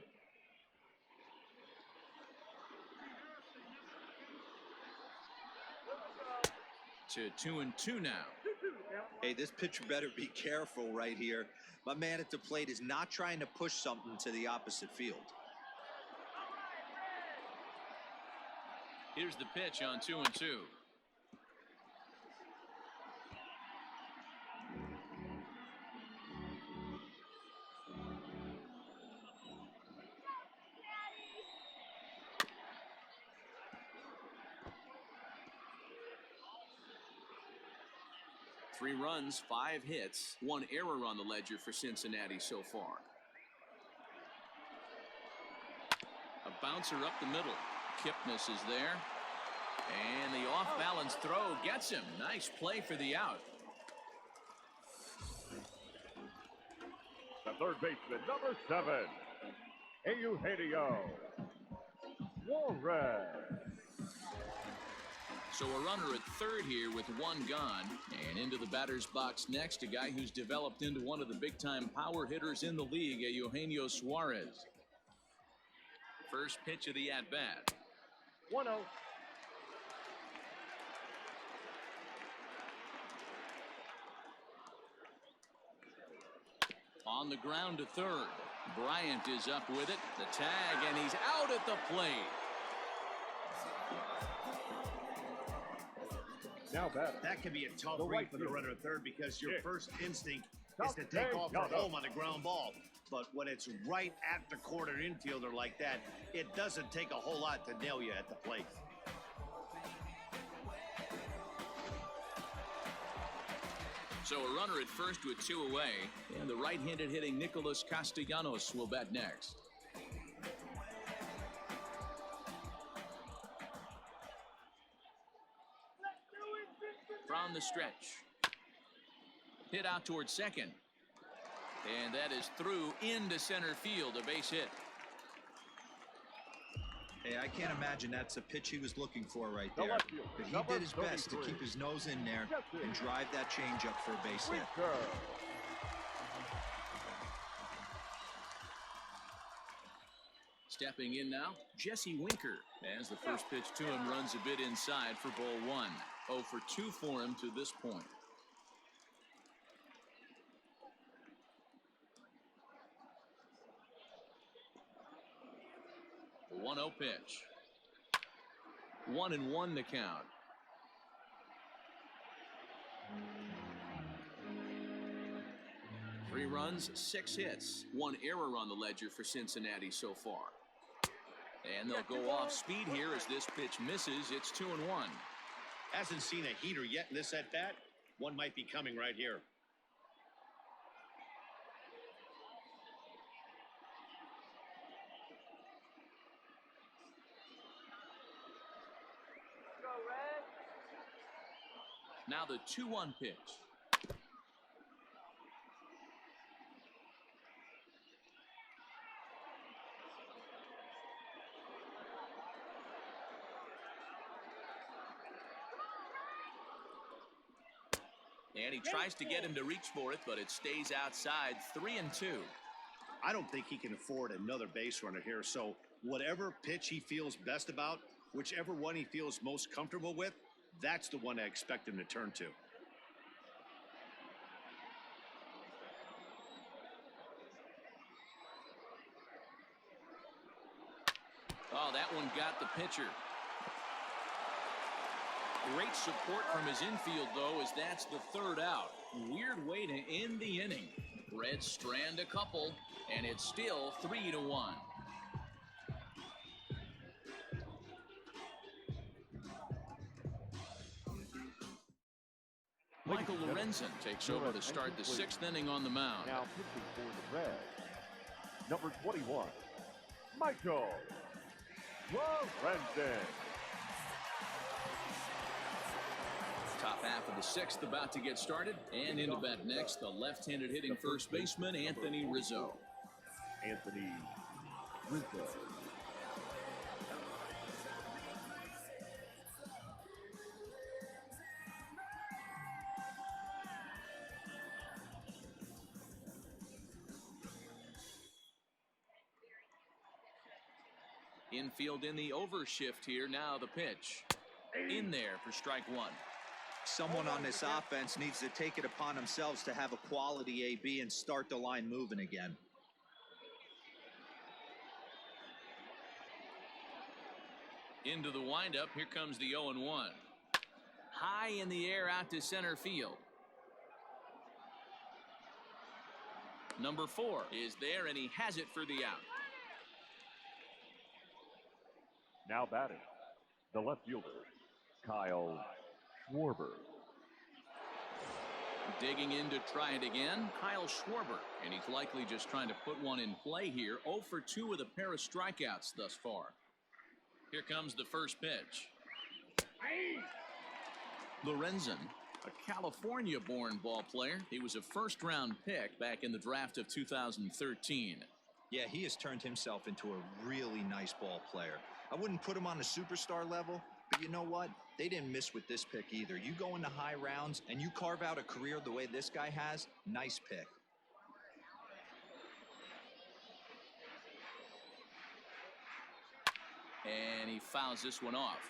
S1: To 2-2 now.
S3: Hey, this pitcher better be careful right here. My man at the plate is not trying to push something to the opposite field.
S1: Here's the pitch on 2-2. Three runs, 5 hits, 1 error on the ledger for Cincinnati so far. A bouncer up the middle. Kipnis is there. And the off-balance throw gets him. Nice play for the out.
S5: The third baseman, number 7, Eugenio Suarez.
S1: So a runner at third here with 1 gone. And into the batter's box next, a guy who's developed into one of the big-time power hitters in the league, Eugenio Suarez. First pitch of the at-bat.
S4: 1-0.
S1: On the ground to third. Bryant is up with it. The tag, and he's out at the plate.
S5: Now batter.
S2: That can be a tough
S5: The
S2: read
S5: right
S2: for the
S5: field.
S2: runner at third because your
S5: Kick.
S2: first instinct is to take off for home on a ground ball. But when it's right at the corner infielder like that, it doesn't take a whole lot to nail you at the plate.
S1: So a runner at first with 2 away, and the right-handed hitting Nicholas Castellanos will bat next. From the stretch. Hit out towards second. And that is through into center field, a base hit.
S3: Hey, I can't imagine that's a pitch he was looking for right
S5: The
S3: there.
S5: left field,
S3: But he
S5: number
S3: did his best to
S5: 33.
S3: keep his nose in there and drive that changeup for a base hit.
S5: Winker.
S1: Stepping in now, Jesse Winker. As the first pitch to him runs a bit inside for ball 1. 0 for 2 for him to this point. The 1-0 pitch. 1-1 the count. Three runs, 6 hits, 1 error on the ledger for Cincinnati so far. And they'll go off speed here as this pitch misses. It's 2-1.
S2: Hasn't seen a heater yet in this at-bat. One might be coming right here.
S1: Now the 2-1 pitch. And he tries to get him to reach for it, but it stays outside. 3-2.
S2: I don't think he can afford another base runner here. So whatever pitch he feels best about, whichever one he feels most comfortable with, that's the one I expect him to turn to.
S1: got the pitcher. Great support from his infield, though, as that's the third out. Weird way to end the inning. Reds strand a couple, and it's still 3-1. Michael Lorenzen takes over to start the sixth inning on the mound.
S5: Now pitching for the Reds, number 21, Michael Lorenzen.
S1: Top half of the sixth about to get started, and into bat next, the left-handed hitting first baseman Anthony Rizzo.
S5: Anthony Rizzo.
S1: Infield in the overshift here. Now the pitch. In there for strike one.
S3: Someone on this offense needs to take it upon themselves to have a quality AB and start the line moving again.
S1: Into the windup. Here comes the 0-1. High in the air out to center field. Number 4 is there, and he has it for the out.
S5: Now batting, the left fielder, Kyle Schwarber.
S1: Digging in to try it again, Kyle Schwarber, and he's likely just trying to put one in play here. 0 for 2 with a pair of strikeouts thus far. Here comes the first pitch. Lorenzen, a California-born ball player. He was a first-round pick back in the draft of 2013.
S3: Yeah, he has turned himself into a really nice ball player. I wouldn't put him on a superstar level, but you know what? They didn't miss with this pick either. You go into high rounds and you carve out a career the way this guy has, nice pick.
S1: And he fouls this one off.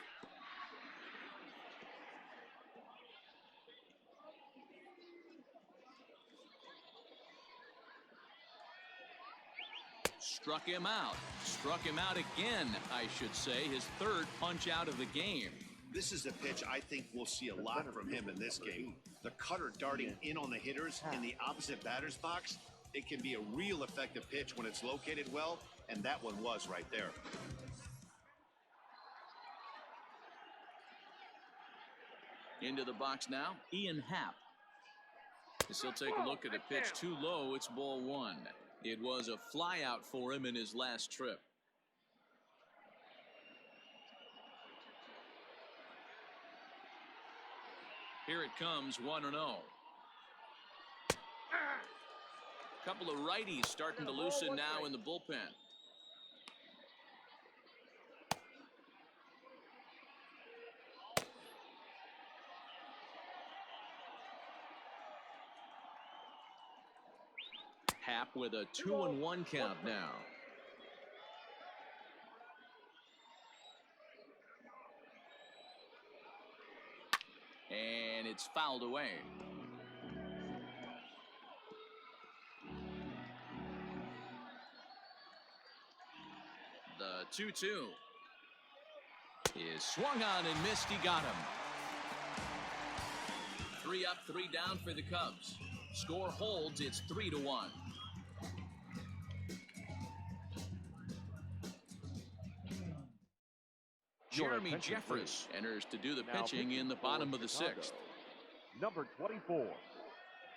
S1: Struck him out. Struck him out again, I should say. His third punch out of the game.
S2: This is a pitch I think we'll see a lot from him in this game. The cutter darting in on the hitters in the opposite batter's box. It can be a real effective pitch when it's located well, and that one was right there.
S1: Into the box now, Ian Happ. As he'll take a look at a pitch too low, it's ball one. It was a flyout for him in his last trip. Here it comes, 1-0. Couple of righties starting to loosen now in the bullpen. Happ with a 2-1 count now. And it's fouled away. The 2-2 is swung on and missed. He got him. 3 up, 3 down for the Cubs. Score holds. It's 3-1. Jeremy Jeffress enters to do the pitching in the bottom of the sixth.
S5: Number 24,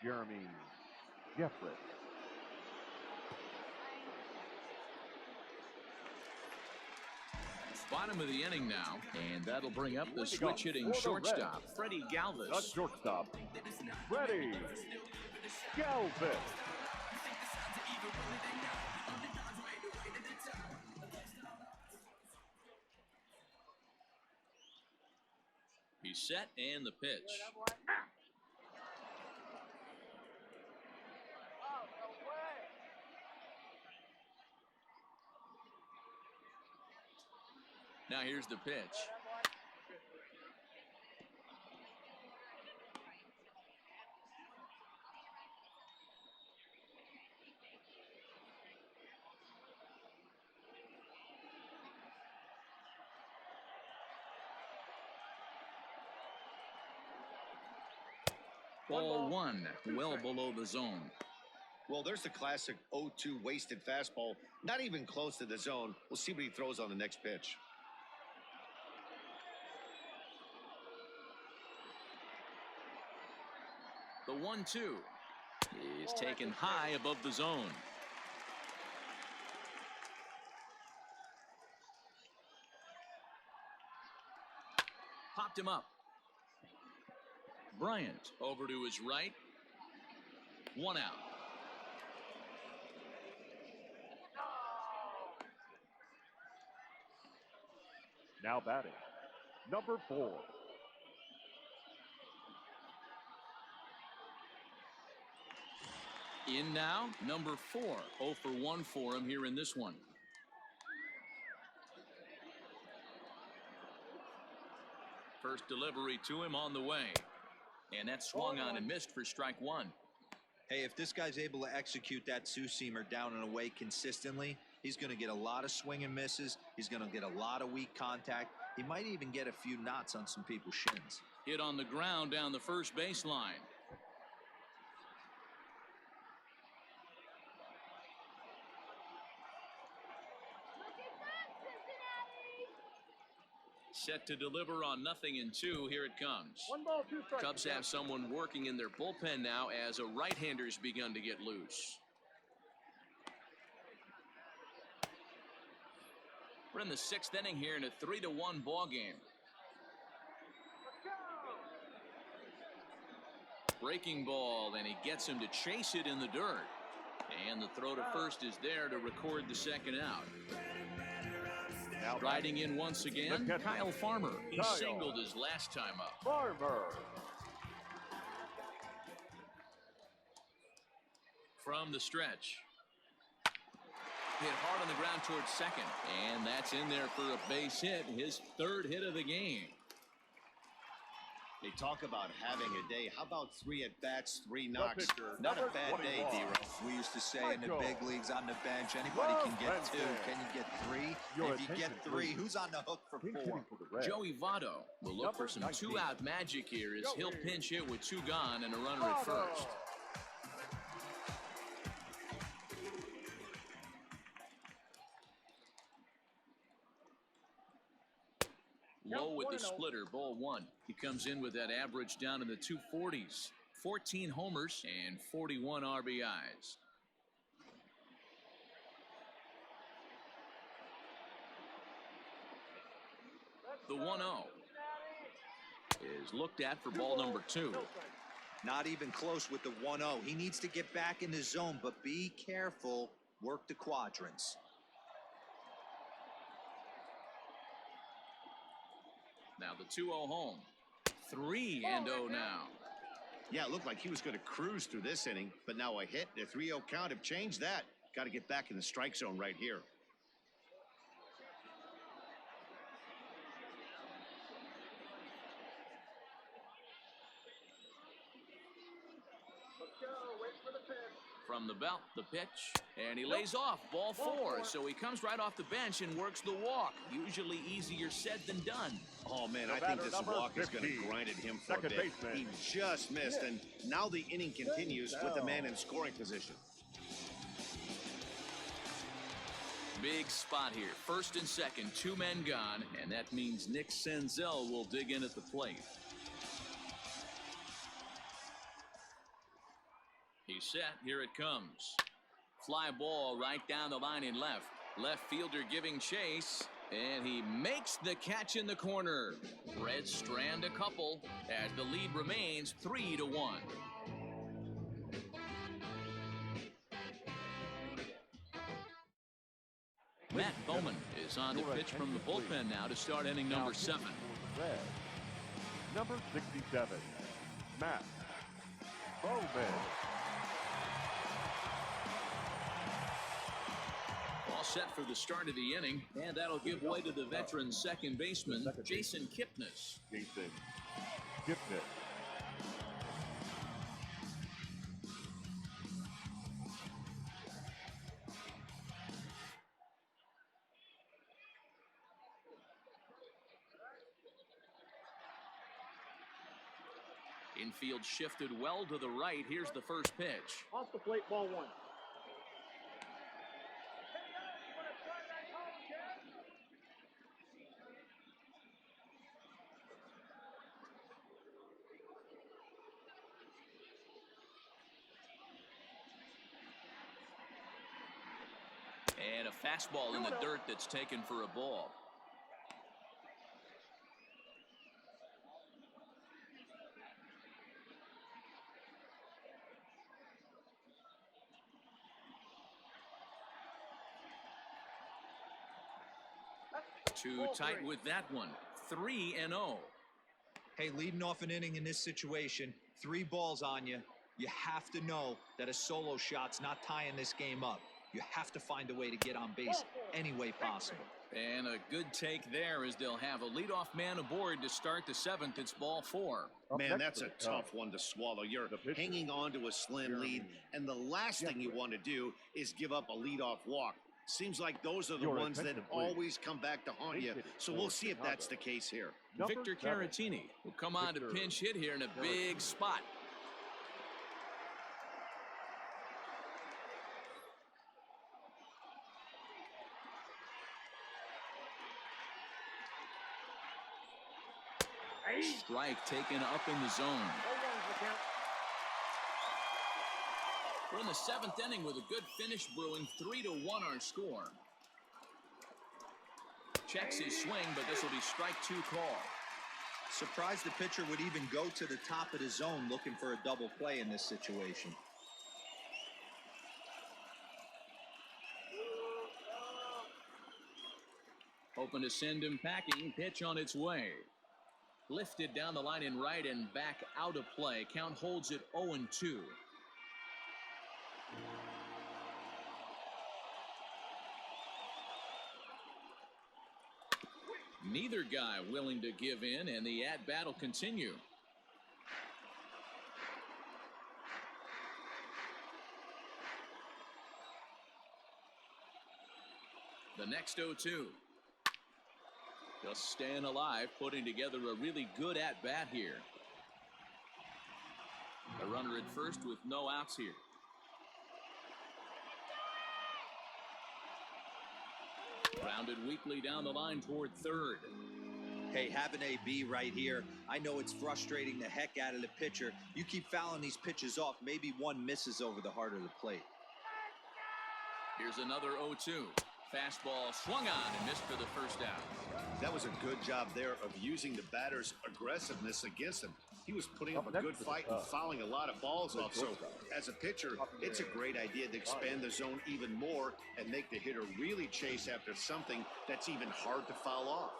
S5: Jeremy Jeffress.
S1: Bottom of the inning now, and that'll bring up the switch hitting shortstop, Freddie Galvis.
S5: The shortstop, Freddie Galvis.
S1: He's set, and the pitch. Now here's the pitch. Ball one, well below the zone.
S2: Well, there's the classic 0-2 wasted fastball. Not even close to the zone. We'll see what he throws on the next pitch.
S1: The 1-2 is taken high above the zone. Popped him up. Bryant over to his right. 1 out.
S5: Now batting, number 4.
S1: In now, number 4. 0 for 1 for him here in this one. First delivery to him on the way. And that swung on and missed for strike 1.
S3: Hey, if this guy's able to execute that two-seamer down and away consistently, he's going to get a lot of swing and misses. He's going to get a lot of weak contact. He might even get a few knots on some people's shins.
S1: Hit on the ground down the first baseline. Set to deliver on 0-2. Here it comes.
S4: 1 ball, 2 strikes.
S1: Cubs have someone working in their bullpen now as a right-hander's begun to get loose. We're in the 6th inning here in a 3-1 ball game. Breaking ball, and he gets him to chase it in the dirt. And the throw to first is there to record the second out.
S5: Now
S1: Riding in once again, Kyle Farmer. He singled his last time up.
S5: Farmer.
S1: From the stretch. Hit hard on the ground towards second. And that's in there for a base hit, his 3rd hit of the game.
S2: They talk about having a day. How about 3 at-bats, 3 knocks?
S5: pitcher,
S2: Not a
S5: number
S2: bad day,
S5: 21.
S2: D-Row.
S3: We used to say in the big leagues on the bench, anybody can get 2. Can you get 3?
S5: Your
S3: If you get
S5: attention,
S3: 3,
S5: please.
S3: who's on the hook for
S5: Pink
S3: 4?
S5: hitting for the Reds.
S1: Joey Votto will look for some
S5: Number 19.
S1: 2-out magic here as he'll pinch hit with 2 gone and a runner at first. Low with the splitter, ball 1. He comes in with that average down in the 240s. 14 homers and 41 RBIs. The 1-0 is looked at for ball number 2.
S3: Not even close with the 1-0. He needs to get back in the zone, but be careful. Work the quadrants.
S1: Now the 2-0 home. 3-0 now.
S2: Yeah, it looked like he was going to cruise through this inning, but now a hit, a 3-0 count have changed that. Got to get back in the strike zone right here.
S1: From the belt, the pitch, and he lays off. Ball 4, so he comes right off the bench and works the walk. Usually easier said than done.
S2: Oh, man,
S5: The
S2: I think
S5: batter,
S2: this
S5: number
S2: walk is going to
S5: 15,
S2: grind at him for
S5: second
S2: a bit.
S5: baseman.
S2: He just missed, and now the inning continues with the man in scoring position.
S1: Big spot here. First and second, 2 men gone, and that means Nick Senzel will dig in at the plate. He's set. Here it comes. Fly ball right down the line in left. Left fielder giving chase, and he makes the catch in the corner. Reds strand a couple as the lead remains 3-1. Matt Bowman is on the pitch from the bullpen now to start inning number 7.
S5: Red. Number 67, Matt Bowman.
S1: All set for the start of the inning, and that'll give way to the veteran second baseman, Jason Kipnis.
S5: Jason Kipnis.
S1: Infield shifted well to the right. Here's the first pitch.
S4: Off the plate, ball one.
S1: And a fastball in the dirt that's taken for a ball. Too tight with that one. 3-0.
S3: Hey, leading off an inning in this situation, 3 balls on you. You have to know that a solo shot's not tying this game up. You have to find a way to get on base any way possible.
S1: And a good take there as they'll have a leadoff man aboard to start the 7th. It's ball 4.
S2: Man, that's a tough one to swallow. You're hanging on to a slim lead, and the last thing you want to do is give up a leadoff walk. Seems like those are the ones that always come back to haunt you, so we'll see if that's the case here.
S1: Victor Caratini will come on to pinch hit here in a big spot. Strike taken up in the zone. We're in the 7th inning with a good finish brewing. 3-1 our score. Checks his swing, but this will be strike 2 call.
S3: Surprised the pitcher would even go to the top of the zone looking for a double play in this situation.
S1: Hoping to send him packing. Pitch on its way. Lifted down the line in right and back out of play. Count holds it 0-2. Neither guy willing to give in, and the at-bat will continue. The next 0-2. Just staying alive, putting together a really good at-bat here. A runner at first with no outs here. Grounded weakly down the line toward third.
S3: Hey, have an AB right here. I know it's frustrating the heck out of the pitcher. You keep fouling these pitches off. Maybe one misses over the heart of the plate.
S1: Here's another 0-2. Fastball swung on and missed for the first out.
S2: That was a good job there of using the batter's aggressiveness against him. He was putting up a good fight and fouling a lot of balls off. So as a pitcher, it's a great idea to expand the zone even more and make the hitter really chase after something that's even hard to foul off.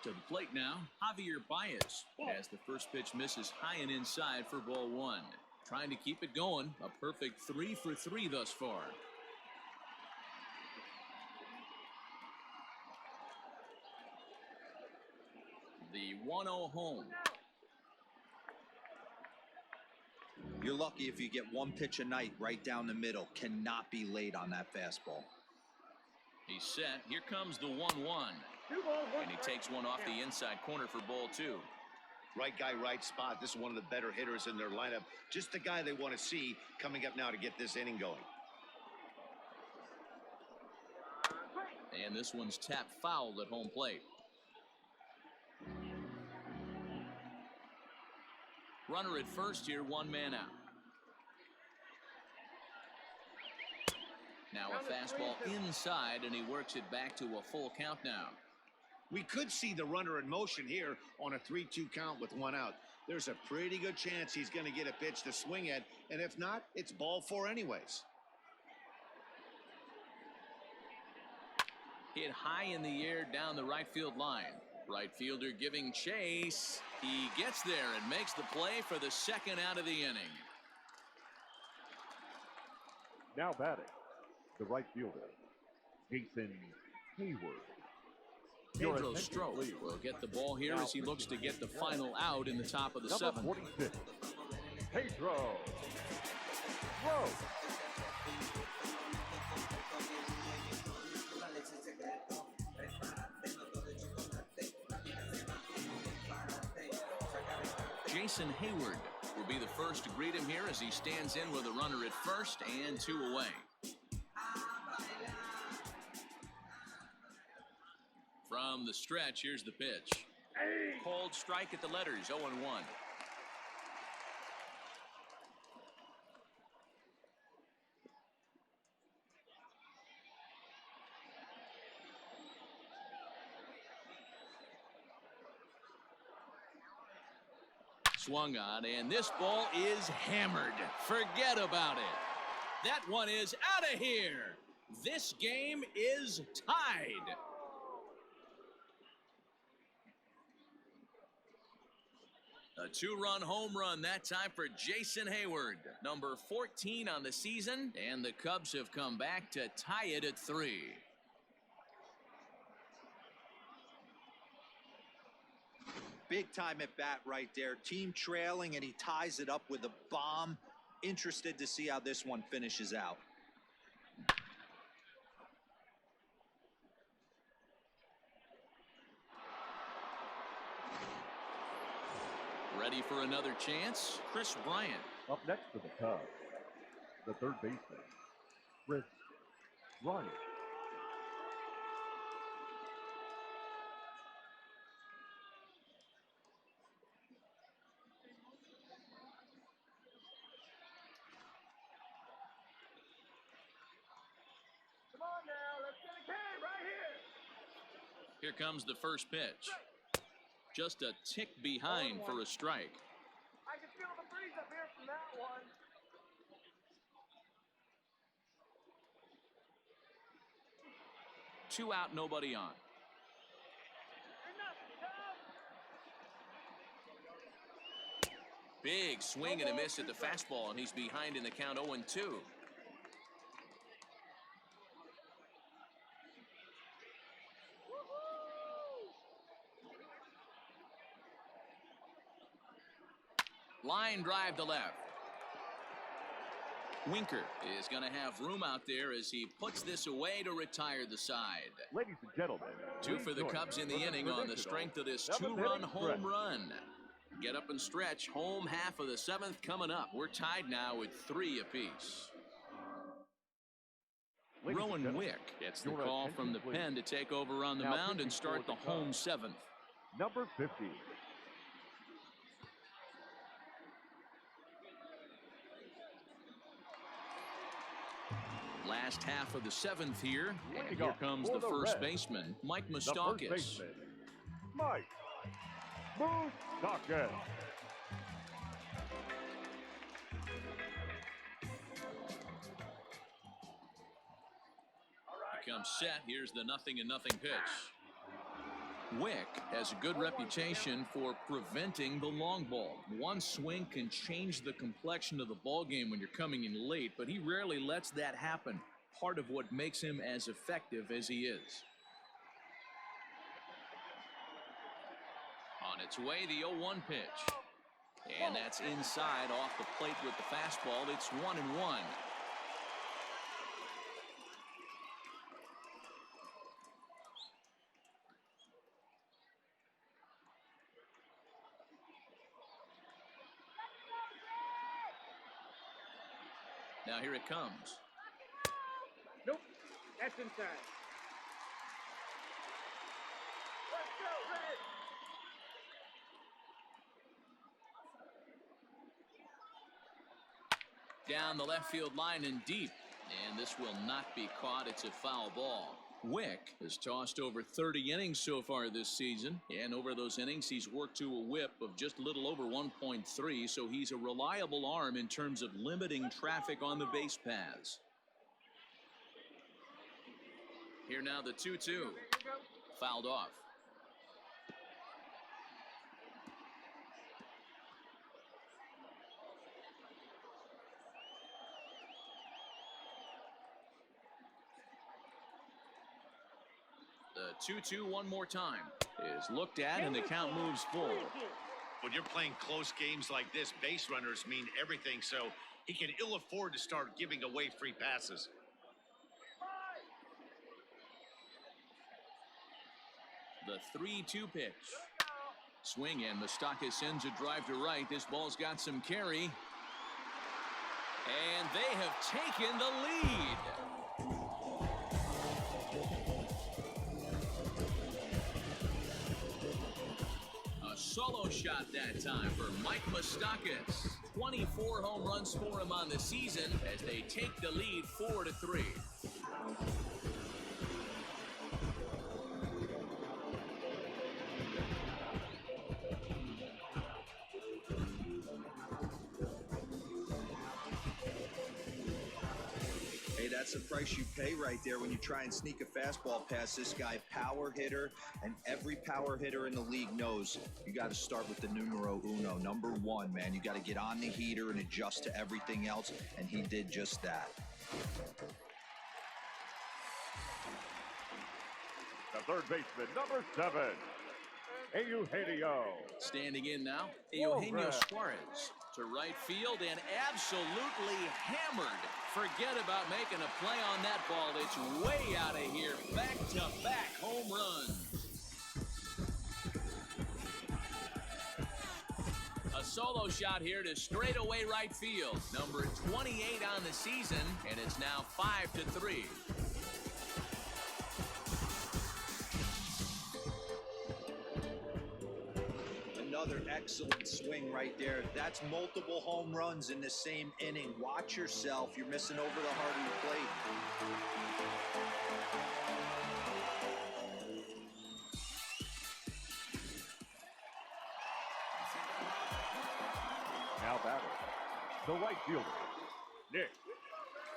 S1: To the plate now, Javier Baez, as the first pitch misses high and inside for ball 1. Trying to keep it going. A perfect 3 for 3 thus far. The 1-0 home.
S3: You're lucky if you get one pitch a night right down the middle. Cannot be late on that fastball.
S1: He's set. Here comes the 1-1. And he takes one off the inside corner for ball 2.
S2: Right guy, right spot. This is one of the better hitters in their lineup. Just the guy they want to see coming up now to get this inning going.
S1: And this one's tapped foul at home plate. Runner at first here, 1 man out. Now a fastball inside, and he works it back to a full count now.
S2: We could see the runner in motion here on a 3-2 count with 1 out. There's a pretty good chance he's going to get a pitch to swing at, and if not, it's ball 4 anyways.
S1: Hit high in the air down the right field line. Right fielder giving chase. He gets there and makes the play for the 2nd out of the inning.
S5: Now batting, the right fielder, Jason Hayward.
S1: Pedro Strop will get the ball here as he looks to get the final out in the top of the 7th.
S5: 46, Pedro Strop.
S1: Jason Hayward will be the first to greet him here as he stands in with a runner at first and 2 away. From the stretch, here's the pitch. Cold strike at the letters, 0-1. Swung on, and this ball is hammered. Forget about it. That one is out of here. This game is tied. A 2-run home run that time for Jason Hayward, number 14 on the season, and the Cubs have come back to tie it at 3.
S3: Big time at bat right there. Team trailing, and he ties it up with a bomb. Interested to see how this one finishes out.
S1: Ready for another chance? Chris Bryant.
S5: Up next for the Cubs, the third baseman, Chris Bryant.
S4: Come on now, let's get a can right here.
S1: Here comes the first pitch. Just a tick behind for a strike.
S4: I can feel the breeze up here from that one.
S1: Two out, nobody on. Big swing and a miss at the fastball, and he's behind in the count 0-2. Line drive to left. Winker is going to have room out there as he puts this away to retire the side.
S5: Ladies and gentlemen,
S1: 2 for the Cubs in the inning on the strength of this 2-run home run. Get up and stretch. Home half of the 7th coming up. We're tied now at 3 apiece. Rowan Wick gets the call from the pen to take over on the mound and start the home 7th.
S5: Number 50.
S1: Last half of the 7th here, and here comes the first baseman, Mike Moustakas.
S5: Mike Moustakas.
S1: Becomes set. Here's the 0-0 pitch. Wick has a good reputation for preventing the long ball. One swing can change the complexion of the ball game when you're coming in late, but he rarely lets that happen. Part of what makes him as effective as he is. On its way, the 0-1 pitch. And that's inside off the plate with the fastball. It's 1-1. Now here it comes.
S4: Nope, that's inside. Let's go, Red.
S1: Down the left field line and deep. And this will not be caught. It's a foul ball. Wick has tossed over 30 innings so far this season. And over those innings, he's worked to a whip of just a little over 1.3. So he's a reliable arm in terms of limiting traffic on the base paths. Here now the 2-2. Fouled off. The 2-2 one more time is looked at, and the count moves forward.
S2: When you're playing close games like this, base runners mean everything, so he can ill afford to start giving away free passes.
S1: The 3-2 pitch. Swing, and Moustakas sends a drive to right. This ball's got some carry. And they have taken the lead. A solo shot that time for Mike Moustakas. 24 home runs for him on the season as they take the lead 4-3.
S3: Hey, that's the price you pay right there when you try and sneak a fastball past this guy. Power hitter, and every power hitter in the league knows you got to start with the numero uno, number one, man. You got to get on the heater and adjust to everything else, and he did just that.
S5: The third baseman, number 7, Eugenio.
S1: Standing in now, Eugenio
S5: Suarez.
S1: Suarez to right field and absolutely hammered. Forget about making a play on that ball. It's way out of here. Back-to-back home runs. A solo shot here to straightaway right field. Number 28 on the season, and it's now 5-3.
S3: Another excellent swing right there. That's multiple home runs in the same inning. Watch yourself. You're missing over the heart of the plate.
S5: Now batting, the right fielder,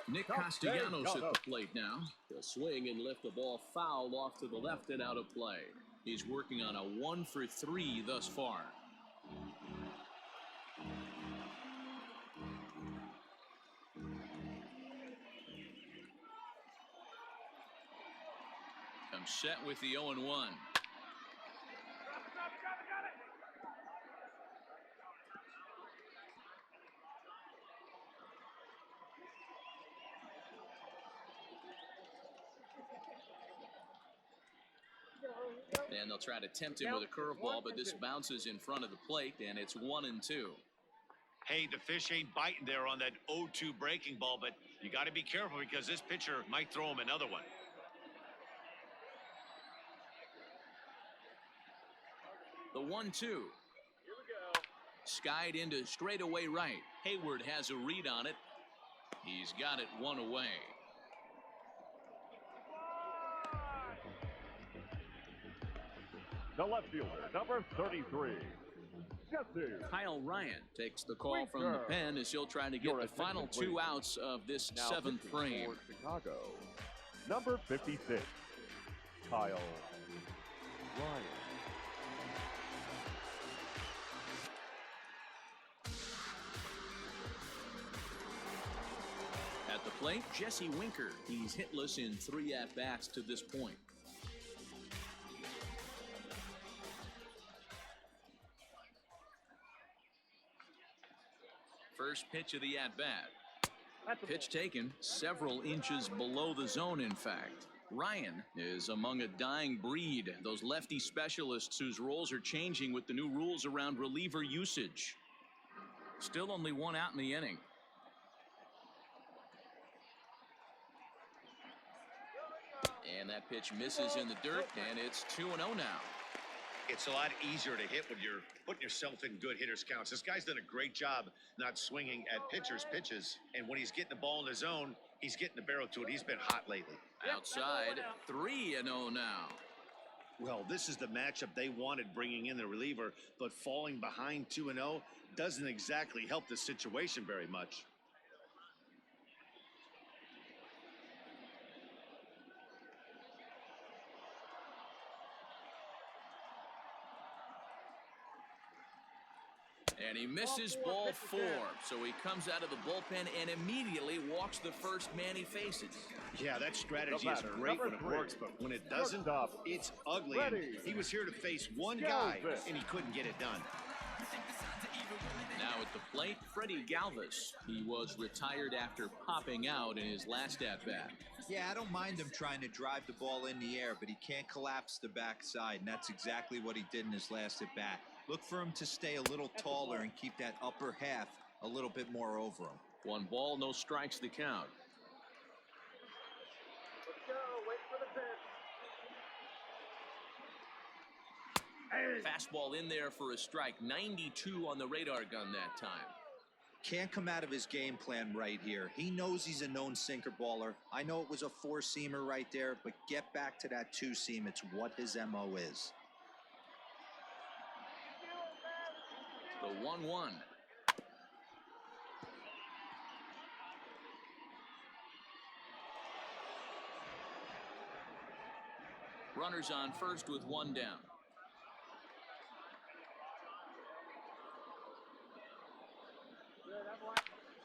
S1: Nick Castellanos at the plate now. He'll swing and lift the ball foul off to the left and out of play. He's working on a 1-for-3 thus far. Comes set with the 0-1. And they'll try to tempt him with a curveball, but this bounces in front of the plate, and it's 1-2.
S2: Hey, the fish ain't biting there on that 0-2 breaking ball, but you got to be careful because this pitcher might throw him another one.
S1: The 1-2. Skied into straightaway right. Hayward has a read on it. He's got it one away.
S5: the left fielder, number 33, Jesse.
S1: Kyle Ryan takes the call from the pen as he'll try to get the final 2 outs of this
S5: Now
S1: 7th frame.
S5: for Chicago, number 56, Kyle Ryan.
S1: At the plate, Jesse Winker. He's hitless in 3 at-bats to this point. First pitch of the at-bat. Pitch taken several inches below the zone, in fact. Ryan is among a dying breed, those lefty specialists whose roles are changing with the new rules around reliever usage. Still only 1 out in the inning. And that pitch misses in the dirt, and it's 2-0 now.
S2: It's a lot easier to hit when you're putting yourself in good hitters' counts. This guy's done a great job not swinging at pitchers' pitches. And when he's getting the ball in the zone, he's getting the barrel to it. He's been hot lately.
S1: Outside, 3-0 now.
S2: Well, this is the matchup they wanted bringing in the reliever, but falling behind 2-0 doesn't exactly help the situation very much.
S1: And he misses ball 4, so he comes out of the bullpen and immediately walks the first man he faces.
S2: Yeah, that strategy is great when it works, but when it doesn't, it's ugly. And he was here to face one guy, and he couldn't get it done.
S1: Now at the plate, Freddie Galvis. He was retired after popping out in his last at-bat.
S3: Yeah, I don't mind him trying to drive the ball in the air, but he can't collapse the backside, and that's exactly what he did in his last at-bat. Look for him to stay a little taller and keep that upper half a little bit more over him.
S1: 1 ball, no strikes the count.
S4: Let's go. Wait for the pitch.
S1: Fastball in there for a strike. 92 on the radar gun that time.
S3: Can't come out of his game plan right here. He knows he's a known sinker baller. I know it was a 4-seamer right there, but get back to that 2-seam. It's what his MO is.
S1: The 1-1. Runners on first with 1 down.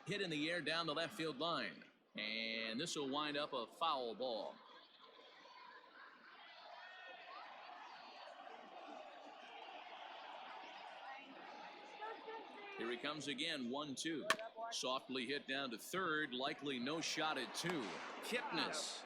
S1: Hit in the air down the left field line. And this will wind up a foul ball. Here he comes again, 1-2. Softly hit down to third, likely no shot at 2. Kipnis,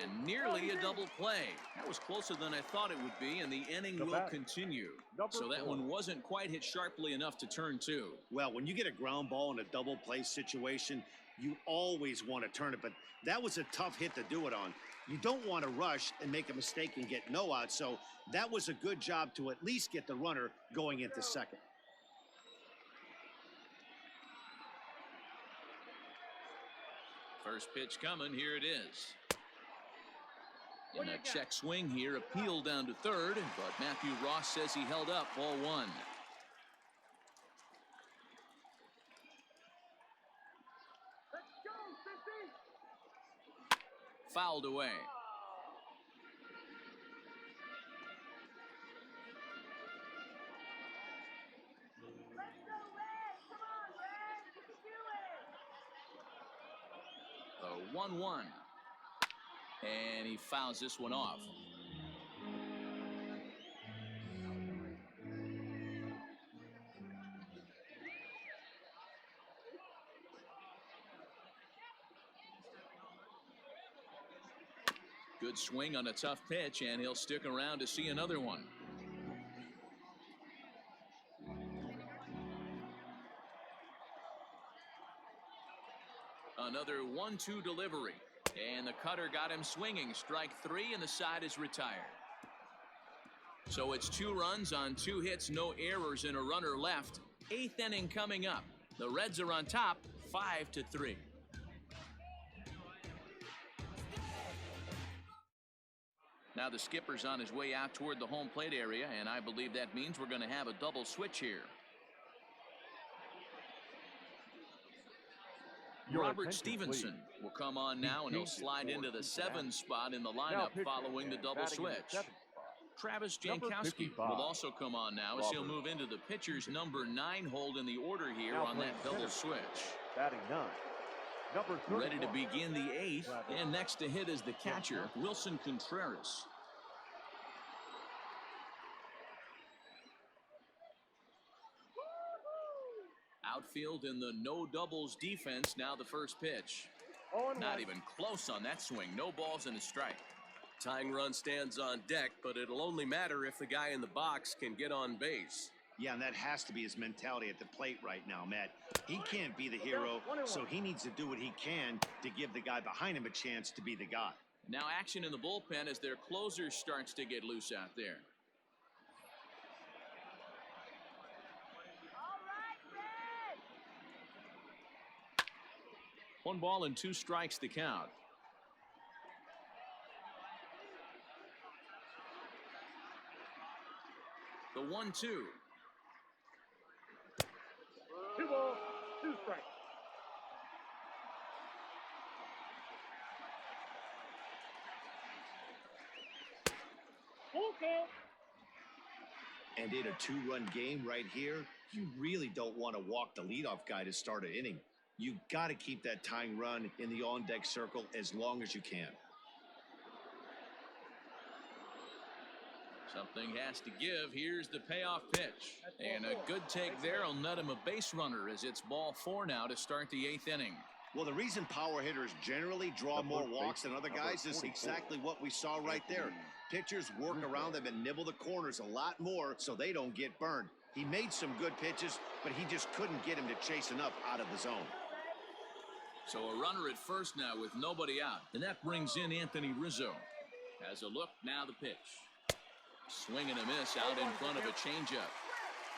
S1: and nearly a double play. That was closer than I thought it would be, and the inning will continue. So that one wasn't quite hit sharply enough to turn 2.
S2: Well, when you get a ground ball in a double play situation, you always want to turn it, but that was a tough hit to do it on. You don't want to rush and make a mistake and get no out, so that was a good job to at least get the runner going into second.
S1: First pitch coming, here it is. In a check swing here, appeal down to third, but Matthew Ross says he held up, ball 1.
S4: Let's go, Sissy.
S1: Fouled away.
S4: Let's go, Red. Come on, Red. You can do it.
S1: The 1-1. And he fouls this one off. Good swing on a tough pitch, and he'll stick around to see another one. Another 1-2 delivery. And the cutter got him swinging. Strike 3, and the side is retired. So it's 2 runs on 2 hits, no errors, and a runner left. 8th inning coming up. The Reds are on top, 5-3. Now the skipper's on his way out toward the home plate area, and I believe that means we're going to have a double switch here. Robert Stevenson will come on now, and he'll slide into the 7 spot in the lineup following the double switch. Travis Jankowski will also come on now as he'll move into the pitcher's number 9 hold in the order here on that double switch.
S5: Batting 9.
S1: Ready to begin the 8th, and next to hit is the catcher, Wilson Contreras. Outfield in the no doubles defense. Now the first pitch. Not even close on that swing. No balls and a strike.
S7: Tying run stands on deck, but it'll only matter if the guy in the box can get on base.
S2: Yeah, and that has to be his mentality at the plate right now, Matt. He can't be the hero, so he needs to do what he can to give the guy behind him a chance to be the guy.
S1: Now action in the bullpen as their closer starts to get loose out there.
S4: All right, Red.
S1: 1 ball and 2 strikes to count. The 1-2.
S4: 2 balls, 2 strikes. Okay.
S2: And in a 2-run game right here, you really don't want to walk the leadoff guy to start an inning. You got to keep that tying run in the on-deck circle as long as you can.
S1: Something has to give. Here's the payoff pitch. And a good take there will net him a base runner as it's ball 4 now to start the 8th inning.
S2: Well, the reason power hitters generally draw more walks than other guys is exactly what we saw right there. Pitchers work around them and nibble the corners a lot more so they don't get burned. He made some good pitches, but he just couldn't get him to chase enough out of the zone.
S1: So a runner at first now with nobody out. And that brings in Anthony Rizzo. Has a look, now the pitch. Swing and a miss out in front of a changeup.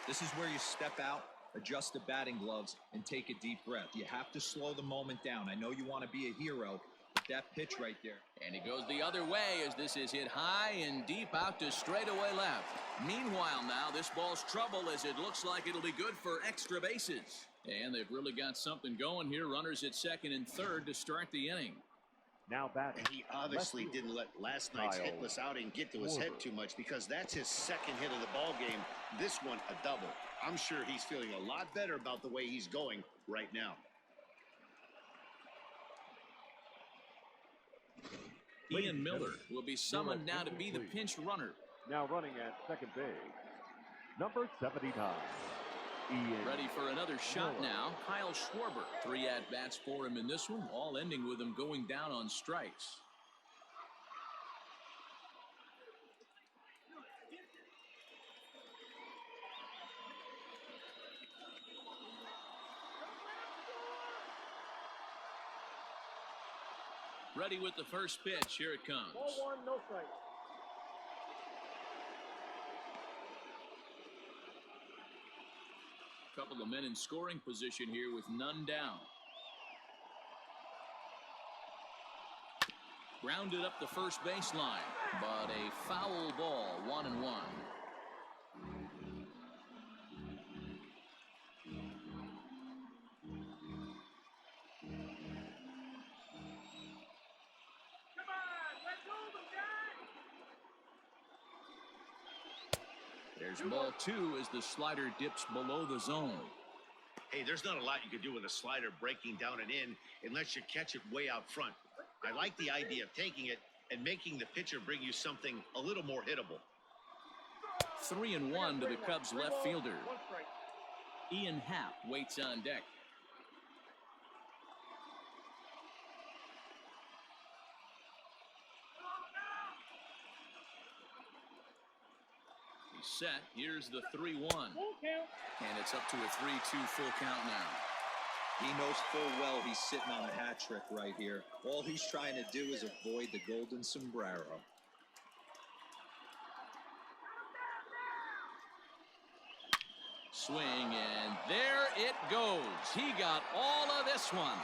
S3: This is where you step out, adjust the batting gloves, and take a deep breath. You have to slow the moment down. I know you want to be a hero, but that pitch right there.
S1: And he goes the other way as this is hit high and deep out to straightaway left. Meanwhile now, this ball's trouble as it looks like it'll be good for extra bases. And they've really got something going here. Runners at second and third to start the inning.
S5: Now batting.
S2: And he obviously didn't let last night's
S5: Kyle
S2: hitless outing get to his head
S5: Schwarber.
S2: too much, because that's his second hit of the ball game. This one a double. I'm sure he's feeling a lot better about the way he's going right now.
S1: Ian Miller will be summoned now to be the pinch runner.
S5: Now running at second base, number 79, Ian.
S1: Ready for another shot
S5: Miller.
S1: now. Kyle Schwarber. 3 at-bats for him in this one, all ending with him going down on strikes. Ready with the first pitch. Here it comes.
S4: Ball 1, no strike.
S1: Couple of men in scoring position here with none down. Grounded up the first baseline, but a foul ball, 1-1. There's ball 2 as the slider dips below the zone.
S2: Hey, there's not a lot you can do with a slider breaking down and in unless you catch it way out front. I like the idea of taking it and making the pitcher bring you something a little more hittable.
S1: 3-1 to the Cubs left fielder.
S4: 1 strike.
S1: Ian Happ waits on deck. He's set. Here's the 3-1.
S4: Full count.
S1: And it's up to a 3-2 full count now.
S3: He knows full well he's sitting on a hat trick right here. All he's trying to do is avoid the golden sombrero.
S1: Swing, and there it goes. He got all of this one.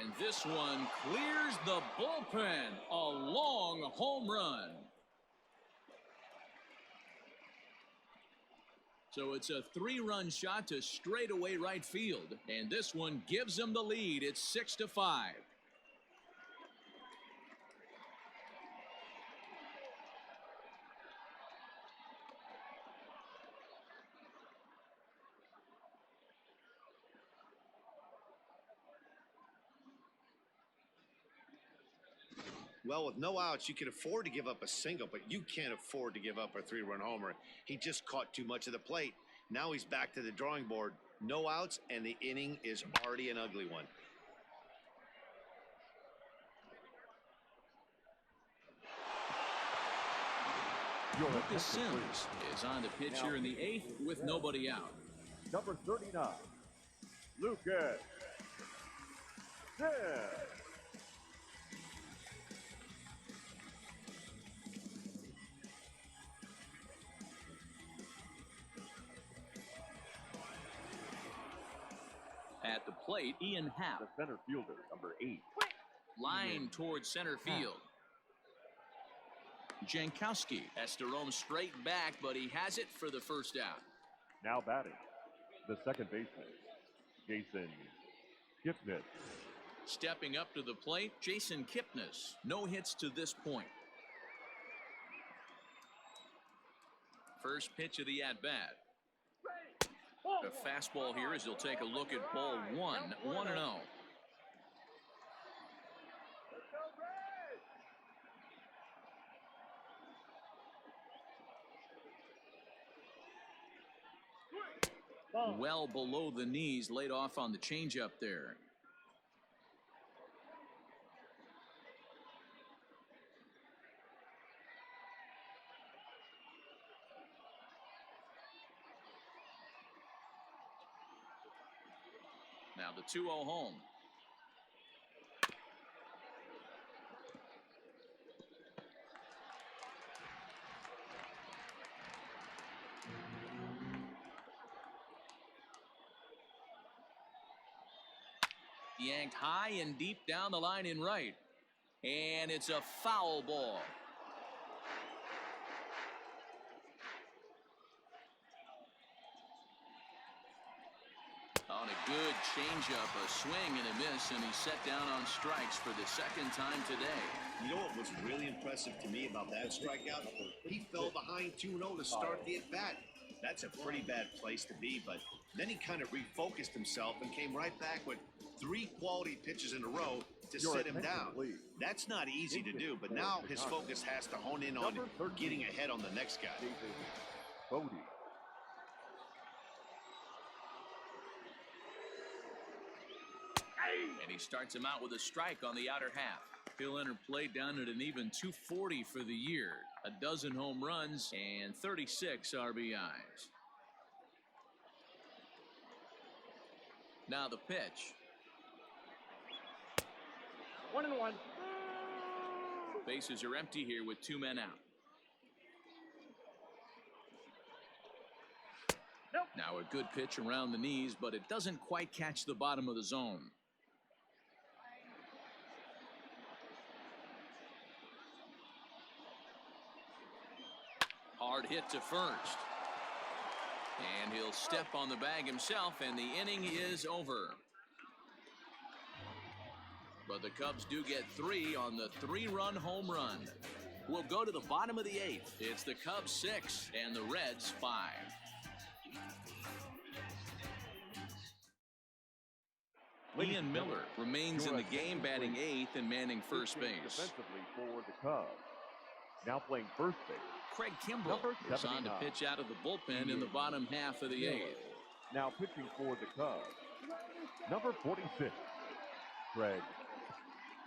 S1: And this one clears the bullpen. A long home run. So it's a 3-run shot to straightaway right field. And this one gives them the lead. It's 6-5.
S2: Well, with no outs, you can afford to give up a single, but you can't afford to give up a 3-run homer. He just caught too much of the plate. Now he's back to the drawing board. No outs, and the inning is already an ugly one.
S1: Lucas Sims is on the pitch here in the 8th with nobody out.
S5: Number 39, Lucas Sims.
S1: At the plate, Ian Happ.
S5: The center fielder, number 8.
S1: Line towards center field. Jankowski has to roam straight back, but he has it for the first out.
S5: Now batting, the second baseman, Jason Kipnis.
S1: Stepping up to the plate, Jason Kipnis. No hits to this point. First pitch of the at-bat. A fastball here as he'll take a look at ball 1, 1-0. Well below the knees, laid off on the changeup there. Now the 2-0 home. Yanked high and deep down the line in right. And it's a foul ball. On a good changeup, a swing and a miss, and he's set down on strikes for the second time today.
S2: You know what was really impressive to me about that strikeout? He fell behind 2-0 to start the at-bat. That's a pretty bad place to be, but then he kind of refocused himself and came right back with 3 quality pitches in a row to sit him down. That's not easy to do, but now his focus has to hone in on getting ahead on the next guy.
S1: And he starts him out with a strike on the outer half. He'll enter play down at an even 240 for the year. A dozen home runs and 36 RBIs. Now the pitch.
S5: 1-1.
S1: Bases are empty here with 2 men out.
S5: Nope.
S1: Now a good pitch around the knees, but it doesn't quite catch the bottom of the zone. Hard hit to first. And he'll step on the bag himself, and the inning is over. But the Cubs do get 3 on the 3-run home run. We'll go to the bottom of the 8th. It's the Cubs 6 and the Reds 5. Ian Miller remains in the game, batting 8th and manning first base.
S5: Defensively for the Cubs. Now playing first base.
S1: Craig Kimbrell is on to pitch out of the bullpen in the bottom half of the 8th.
S5: Now pitching for the Cubs. Number 46, Craig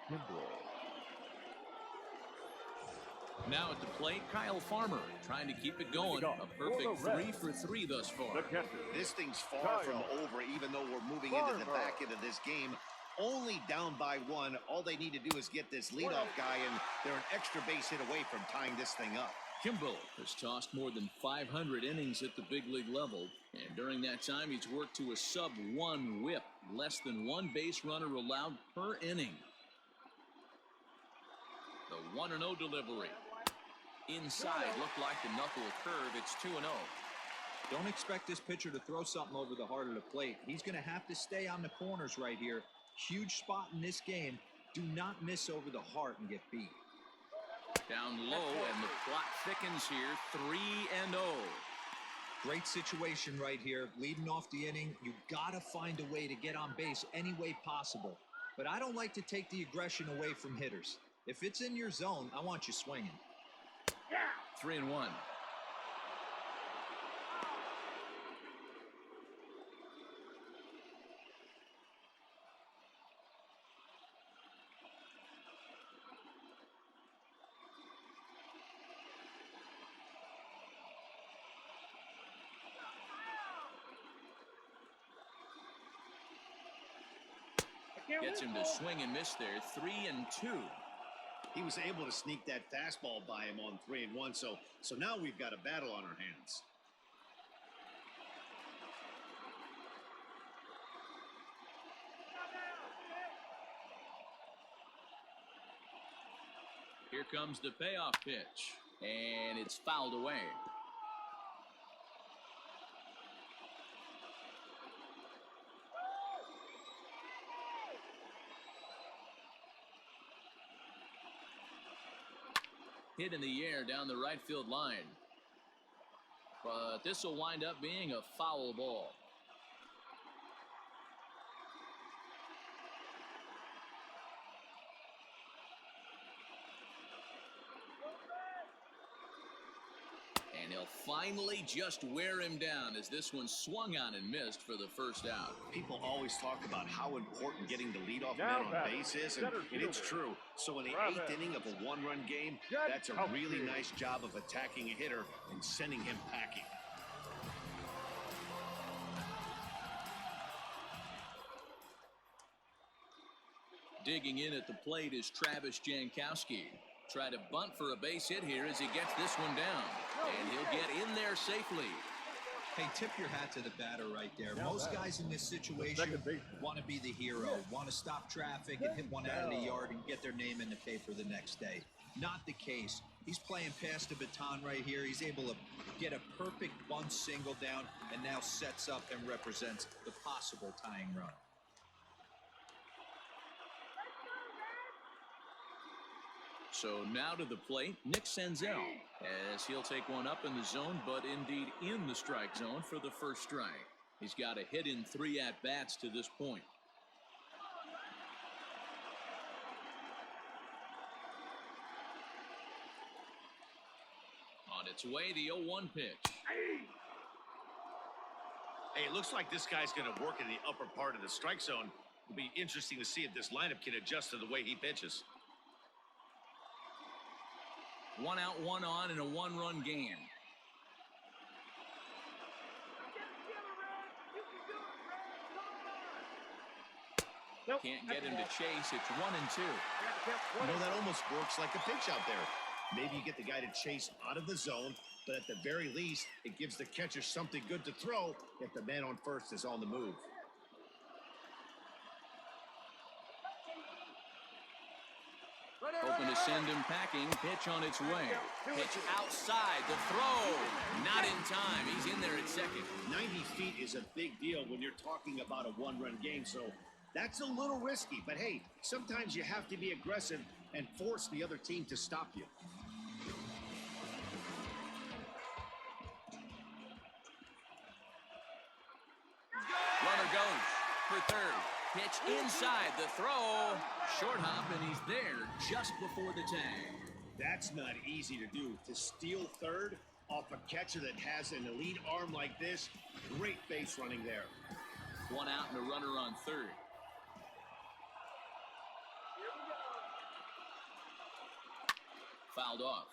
S5: Kimbrell.
S1: Now at the plate, Kyle Farmer trying to keep it going. A perfect 3 for 3 thus far.
S2: This thing's far from over, even though we're moving into the back end of this game. Only down by 1. All they need to do is get this leadoff guy, and they're an extra base hit away from tying this thing up.
S1: Kimbrell has tossed more than 500 innings at the big league level, and during that time he's worked to a sub-1 whip, less than 1 base runner allowed per inning. The 1-0 delivery. Inside looked like the knuckle curve. It's 2-0.
S3: Don't expect this pitcher to throw something over the heart of the plate. He's going to have to stay on the corners right here. Huge spot in this game. Do not miss over the heart and get beat.
S1: Down low, and the plot thickens here. 3-0.
S3: Great situation right here. Leading off the inning, you got to find a way to get on base any way possible. But I don't like to take the aggression away from hitters. If it's in your zone, I want you swinging.
S1: 3-1. Gets him to swing and miss there. 3-2.
S2: He was able to sneak that fastball by him on 3-1, so now we've got a battle on our hands.
S1: Here comes the payoff pitch, and it's fouled away. Hit in the air down the right field line. But this will wind up being a foul ball. And he'll finally just wear him down as this one swung on and missed for the first out.
S2: People always talk about how important getting the leadoff man on base is, and it's true. So in the 8th inning of a 1-run game, that's a really nice job of attacking a hitter and sending him packing.
S1: Digging in at the plate is Travis Jankowski. Try to bunt for a base hit here as he gets this one down. And he'll get in there safely.
S3: Hey, tip your hat to the batter right there. Most guys in this situation want to be the hero, want to stop traffic and hit one out of the yard and get their name in the paper the next day. Not the case. He's playing past the baton right here. He's able to get a perfect bunt single down and now sets up and represents the possible tying run.
S1: So now to the plate, Nick Senzel, as he'll take one up in the zone, but indeed in the strike zone for the first strike. He's got a hit in 3 at-bats to this point. On its way, the 0-1 pitch.
S2: Hey, it looks like this guy's going to work in the upper part of the strike zone. It'll be interesting to see if this lineup can adjust to the way he pitches.
S1: 1 out, 1 on in a 1-run game. Can't get him to chase. It's 1-2.
S2: You know, that almost works like a pitch out there. Maybe you get the guy to chase out of the zone, but at the very least, it gives the catcher something good to throw if the man on first is on the move.
S1: Hoping to send him packing. Pitch on its way. Pitch outside. The throw. Not in time. He's in there at second.
S2: 90 feet is a big deal when you're talking about a one-run game, so that's a little risky. But hey, sometimes you have to be aggressive and force the other team to stop you.
S1: Runner goes for third. Pitch inside. The throw. Short hop, and he's there just before the tag.
S2: That's not easy to do. To steal third off a catcher that has an elite arm like this, great base running there.
S1: 1 out and a runner on third. Fouled off.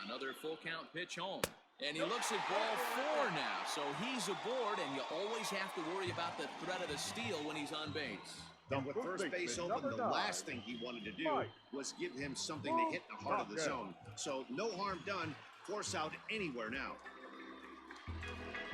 S1: Another full count pitch home. And he looks at ball 4 now. So he's aboard, and you always have to worry about the threat of the steal when he's on base.
S2: And with first base open, the last thing he wanted to do was give him something to hit the heart of the zone. So no harm done. Force out anywhere now.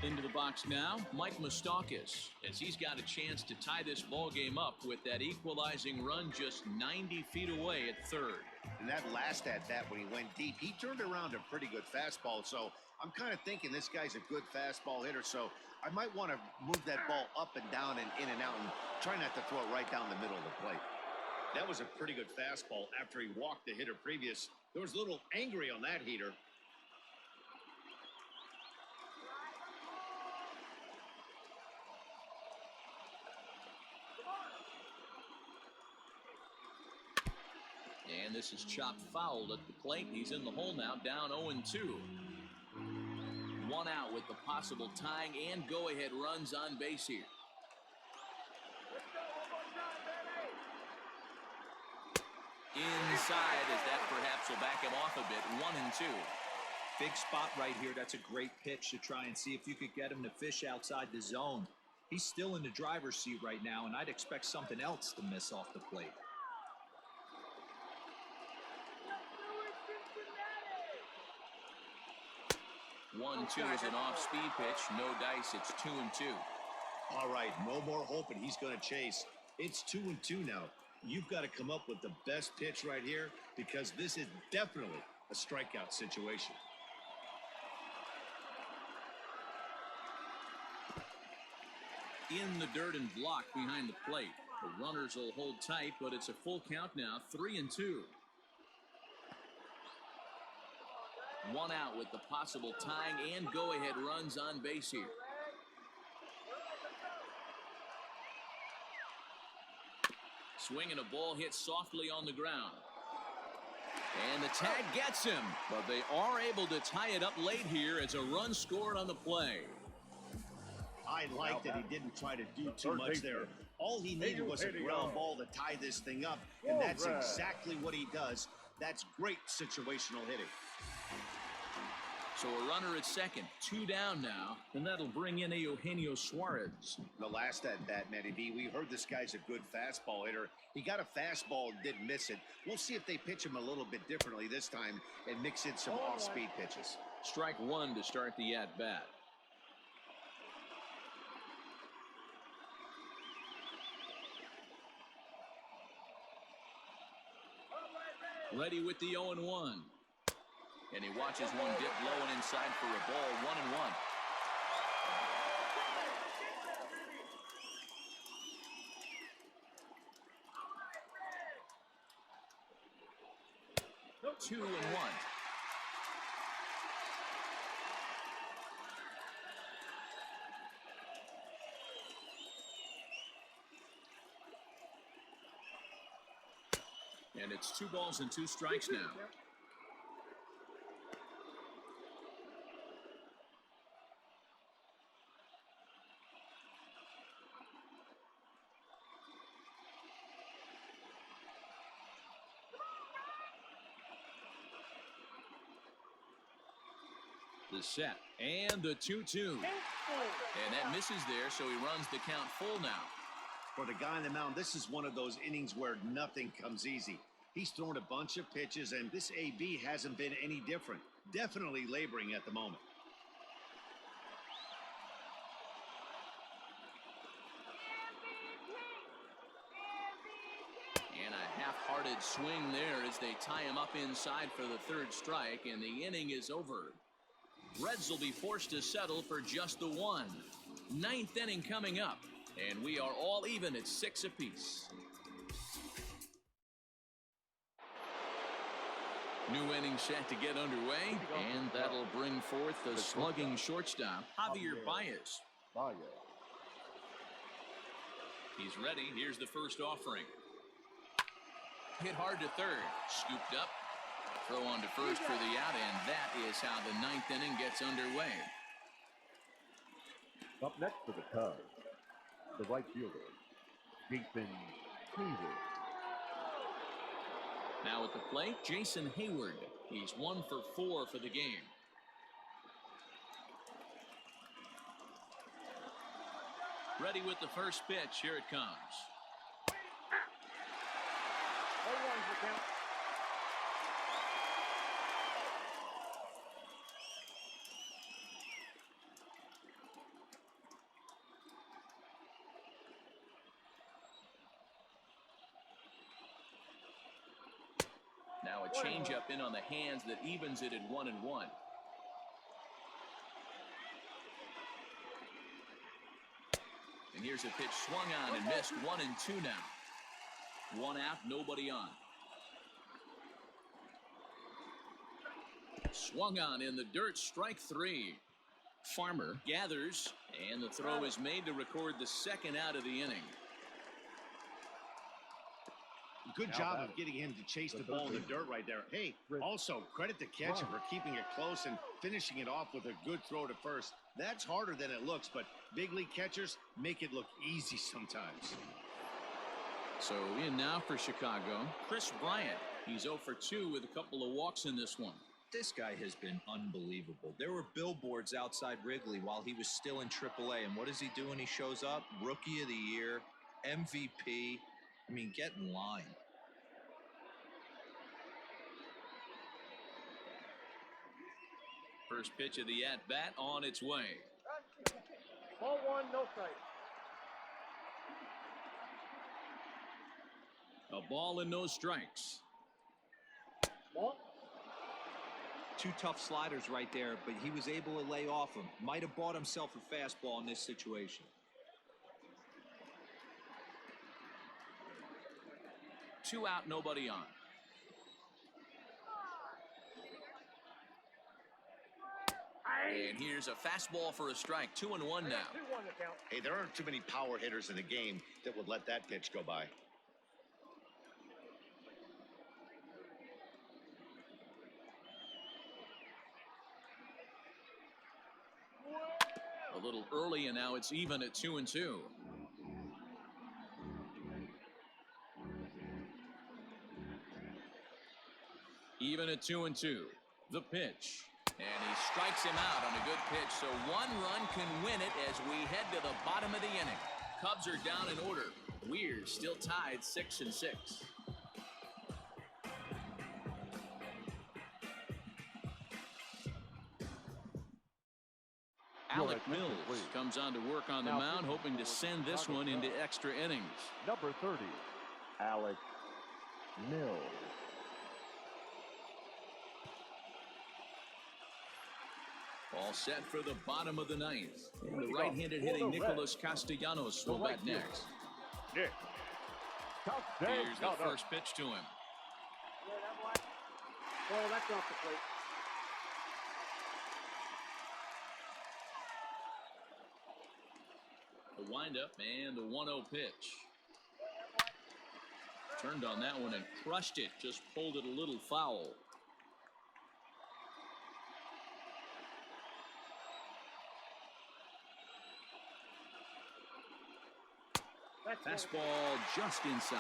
S1: Into the box now, Mike Moustakas, as he's got a chance to tie this ball game up with that equalizing run just 90 feet away at third.
S2: And that last at-bat when he went deep, he turned around a pretty good fastball. So I'm kind of thinking this guy's a good fastball hitter. So I might want to move that ball up and down and in and out and try not to throw it right down the middle of the plate. That was a pretty good fastball after he walked the hitter previous. There was a little angry on that heater.
S1: And this is chopped foul at the plate. He's in the hole now, down 0-2. 1 out with the possible tying and go-ahead runs on base here. Inside, as that perhaps will back him off a bit. 1-2.
S3: Big spot right here. That's a great pitch to try and see if you could get him to fish outside the zone. He's still in the driver's seat right now, and I'd expect something else to miss off the plate.
S1: 1-2 is an off-speed pitch. No dice. It's 2-2.
S2: All right, no more hoping he's going to chase. It's 2-2 now. You've got to come up with the best pitch right here because this is definitely a strikeout situation.
S1: In the dirt and blocked behind the plate. The runners will hold tight, but it's a full count now. 3-2. 1 out with the possible tying and go-ahead runs on base here. Swinging a ball hit softly on the ground. And the tag gets him, but they are able to tie it up late here as a run scored on the play.
S2: I like that he didn't try to do too much there. All he needed was a ground ball to tie this thing up, and that's exactly what he does. That's great situational hitting.
S1: So a runner at second, 2 down now, and that'll bring in Eugenio Suarez.
S2: The last at bat, Matty B, we heard this guy's a good fastball hitter. He got a fastball and didn't miss it. We'll see if they pitch him a little bit differently this time and mix in some off-speed pitches.
S1: Strike one to start the at-bat. Ready with the 0-1. And he watches one dip low and inside for a ball, 1-1. No, 2-1. And it's 2 balls and 2 strikes now. The set and the 2-2. And that misses there, so he runs the count full now.
S2: For the guy on the mound, this is one of those innings where nothing comes easy. He's thrown a bunch of pitches, and this AB hasn't been any different. Definitely laboring at the moment.
S1: And a half-hearted swing there as they tie him up inside for the 3rd strike, and the inning is over. Reds will be forced to settle for just the 1. 9th inning coming up, and we are all even at 6 apiece. New inning set to get underway, and that'll bring forth the slugging shortstop, Javier Baez. He's ready. Here's the first offering. Hit hard to third. Scooped up. Throw on to first for the out, and that is how the 9th inning gets underway.
S5: Up next for the Cubs, the right fielder, Jason Hayward.
S1: Now at the plate, Jason Hayward. He's 1 for 4 for the game. Ready with the first pitch. Here it comes. Now a changeup in on the hands that evens it at 1-1. And here's a pitch swung on and missed. 1-2 now. 1 out, nobody on. Swung on in the dirt, strike 3. Farmer gathers, and the throw is made to record the 2nd out of the inning.
S2: Good job of getting him to chase the ball in the dirt right there. Hey, also credit the catcher for keeping it close and finishing it off with a good throw to first. That's harder than it looks, but big league catchers make it look easy sometimes.
S1: So in now for Chicago, Chris Bryant. He's 0 for 2 with a couple of walks in this one.
S3: This guy has been unbelievable. There were billboards outside Wrigley while he was still in AAA, and what does he do when he shows up? Rookie of the Year, MVP. I mean, get in line.
S1: First pitch of the at-bat on its way.
S8: Ball 1, no strike.
S1: A ball and no strikes.
S8: Ball.
S3: 2 tough sliders right there, but he was able to lay off them. Might have bought himself a fastball in this situation.
S1: 2 out, nobody on. And here's a fastball for a strike. 2-1 now.
S8: 2-1 the count.
S2: Hey, there aren't too many power hitters in the game that would let that pitch go by.
S1: A little early, and now it's even at 2-2. Even at 2-2. The pitch. And he strikes him out on a good pitch, so one run can win it as we head to the bottom of the inning. Cubs are down in order. We're still tied 6-6. Alec Mills comes on to work on the mound, hoping to send this one into extra innings.
S5: Number 30, Alec Mills.
S1: All set for the bottom of the ninth. And the right-handed hitting Nicholas Castellanos will bat next.
S5: Nick
S1: Here's the first pitch to him.
S8: Oh, that's off the plate.
S1: The windup and the 1-0 pitch. Turned on that one and crushed it. Just pulled it a little foul. Fastball just inside.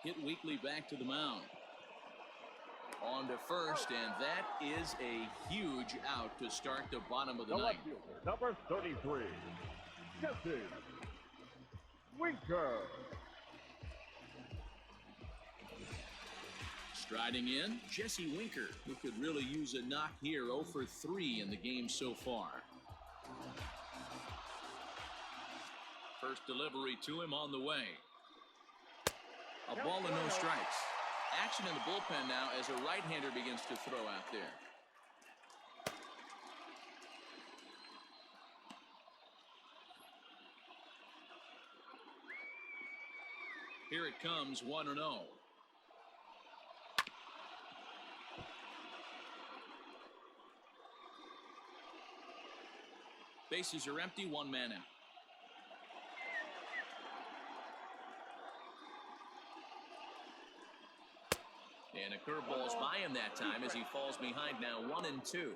S1: Hit weakly back to the mound. On to first, and that is a huge out to start the bottom of the ninth.
S5: Number 33, Jesse Winker.
S1: Striding in, Jesse Winker, who could really use a knock here. 0 for 3 in the game so far. First delivery to him on the way. A ball and no strikes. Action in the bullpen now as a right-hander begins to throw out there. Here it comes, 1-0. Bases are empty, one man out. And a curveball's by him that time as he falls behind now 1-2.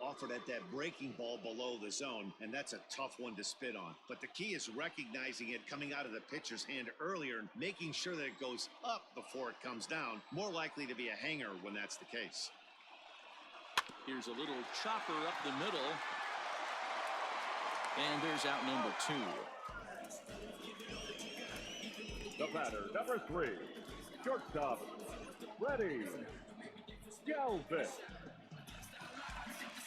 S2: Offered at that breaking ball below the zone, and that's a tough one to spit on. But the key is recognizing it coming out of the pitcher's hand earlier and making sure that it goes up before it comes down. More likely to be a hanger when that's the case.
S1: Here's a little chopper up the middle. And there's out number 2.
S5: The batter, number 3, shortstop, Freddie Galvis.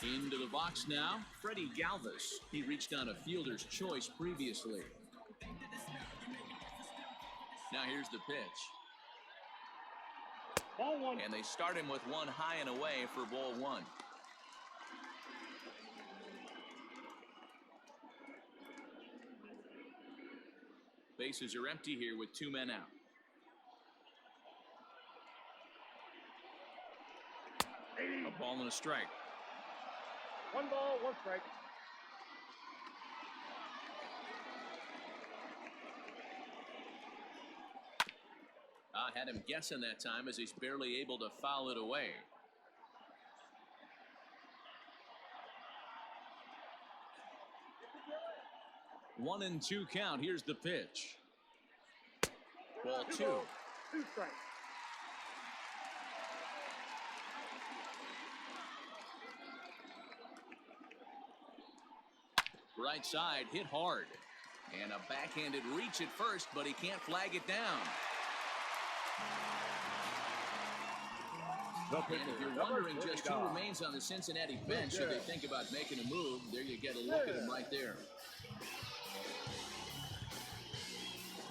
S1: Into the box now, Freddie Galvis. He reached on a fielder's choice previously. Now here's the pitch.
S8: Ball one.
S1: And they start him with one high and away for ball 1. Bases are empty here with 2 men out. A ball and a strike.
S8: 1 ball, 1 strike.
S1: Had him guessing that time as he's barely able to foul it away. One and 2 count. Here's the pitch. Ball 2.
S8: 2 strikes.
S1: Right side hit hard. And a backhanded reach at first, but he can't flag it down. And if you're wondering just who remains on the Cincinnati bench, should they think about making a move, there you get a look at him right there.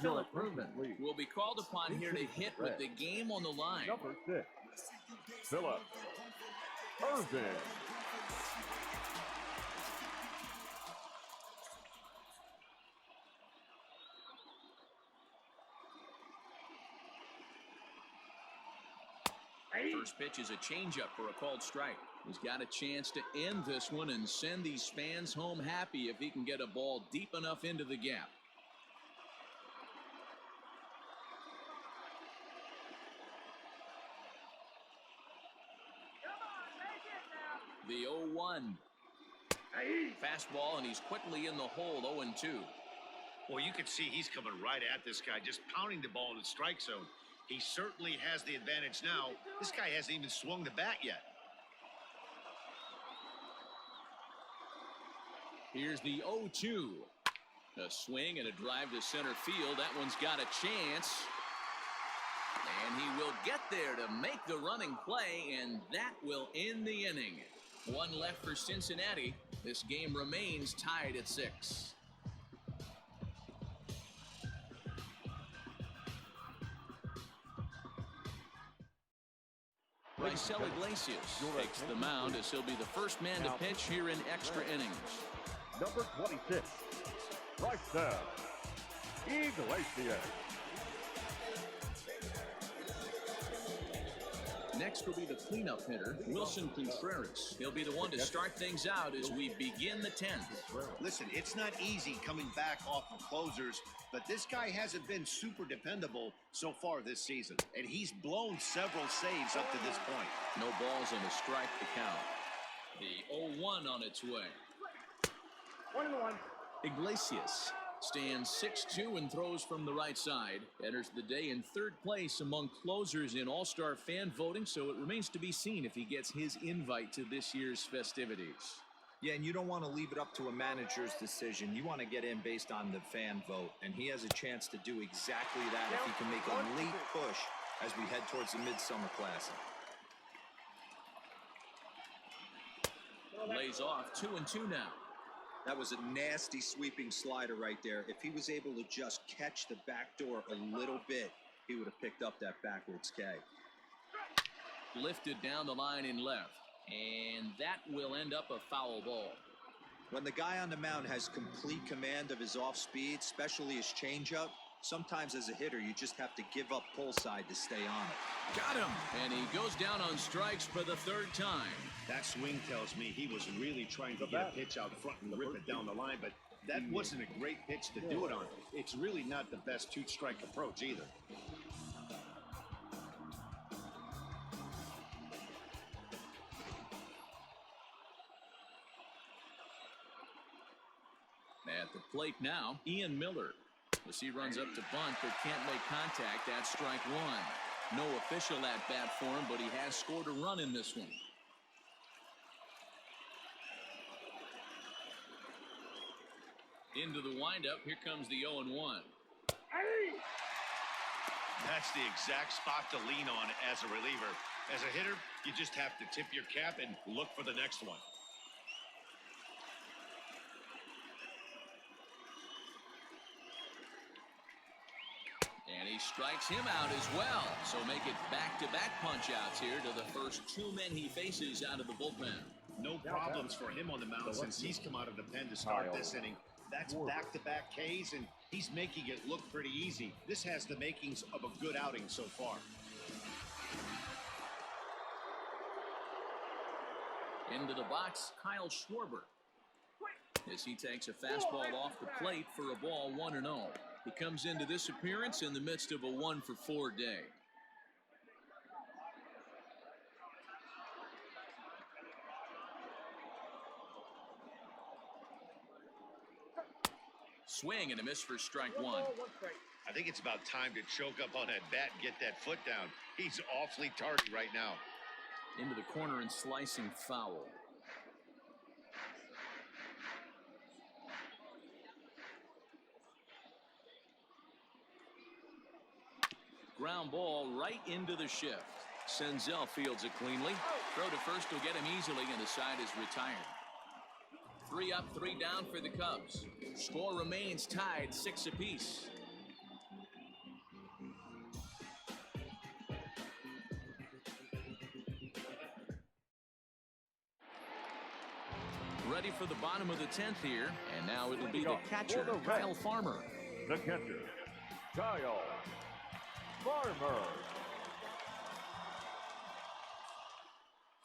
S1: Philip Rubin will be called upon here to hit with the game on the line.
S5: Number 6, Philip Irvin.
S1: First pitch is a changeup for a called strike. He's got a chance to end this one and send these fans home happy if he can get a ball deep enough into the gap. The 0-1. Fastball, and he's quickly in the hole, 0-2.
S2: Well, you can see he's coming right at this guy, just pounding the ball in the strike zone. He certainly has the advantage now. This guy hasn't even swung the bat yet.
S1: Here's the 0-2. A swing and a drive to center field. That one's got a chance. And he will get there to make the running play, and that will end the inning. One left for Cincinnati. This game remains tied at 6. Raisel Iglesias takes the mound as he'll be the first man to pitch here in extra innings.
S5: Number 26, Raisel Iglesias.
S1: Next will be the cleanup hitter, Wilson Contreras. He'll be the one to start things out as we begin the 10th.
S2: Listen, it's not easy coming back off of closers, but this guy hasn't been super dependable so far this season, and he's blown several saves up to this point.
S1: No balls and a strike to count. The 0-1 on its way.
S8: 1-1.
S1: Iglesias stands 6'2" and throws from the right side. Enters the day in third place among closers in All-Star fan voting, so it remains to be seen if he gets his invite to this year's festivities.
S3: Yeah, and you don't want to leave it up to a manager's decision. You want to get in based on the fan vote, and he has a chance to do exactly that if he can make a late push as we head towards the Midsummer Classic.
S1: Lays off 2-2 now.
S3: That was a nasty sweeping slider right there. If he was able to just catch the back door a little bit, he would have picked up that backwards K.
S1: Lifted down the line in left, and that will end up a foul ball.
S3: When the guy on the mound has complete command of his off speed, especially his changeup, sometimes as a hitter you just have to give up pull side to stay on it.
S1: Got him! And he goes down on strikes for the third time.
S2: That swing tells me he was really trying to get a pitch out front and rip it down the line, but that wasn't a great pitch to do it on. It's really not the best two-strike approach either.
S1: At the plate now, Ian Miller. As he runs up to bunt but can't make contact, that's strike one. No official at bat for him, but he has scored a run in this one. Into the windup, here comes the 0-1.
S2: That's the exact spot to lean on as a reliever. As a hitter, you just have to tip your cap and look for the next one.
S1: And he strikes him out as well. So make it back-to-back punch-outs here to the first two men he faces out of the bullpen.
S2: No problems for him on the mound since he's come out of the pen to start this inning. That's back-to-back Ks, and he's making it look pretty easy. This has the makings of a good outing so far.
S1: Into the box, Kyle Schwarber. As he takes a fastball off the plate for a ball 1-0. He comes into this appearance in the midst of a 1-for-4 day. Swing and a miss for strike one.
S2: I think it's about time to choke up on that bat and get that foot down. He's awfully tardy right now.
S1: Into the corner and slicing foul. Ground ball right into the shift. Senzel fields it cleanly. Throw to first will get him easily, and the side is retired. 3 up, 3 down for the Cubs. Score remains tied 6 apiece. Ready for the bottom of the 10th here, and now it'll be the catcher, Kyle Farmer.
S5: The catcher, Kyle Farmer.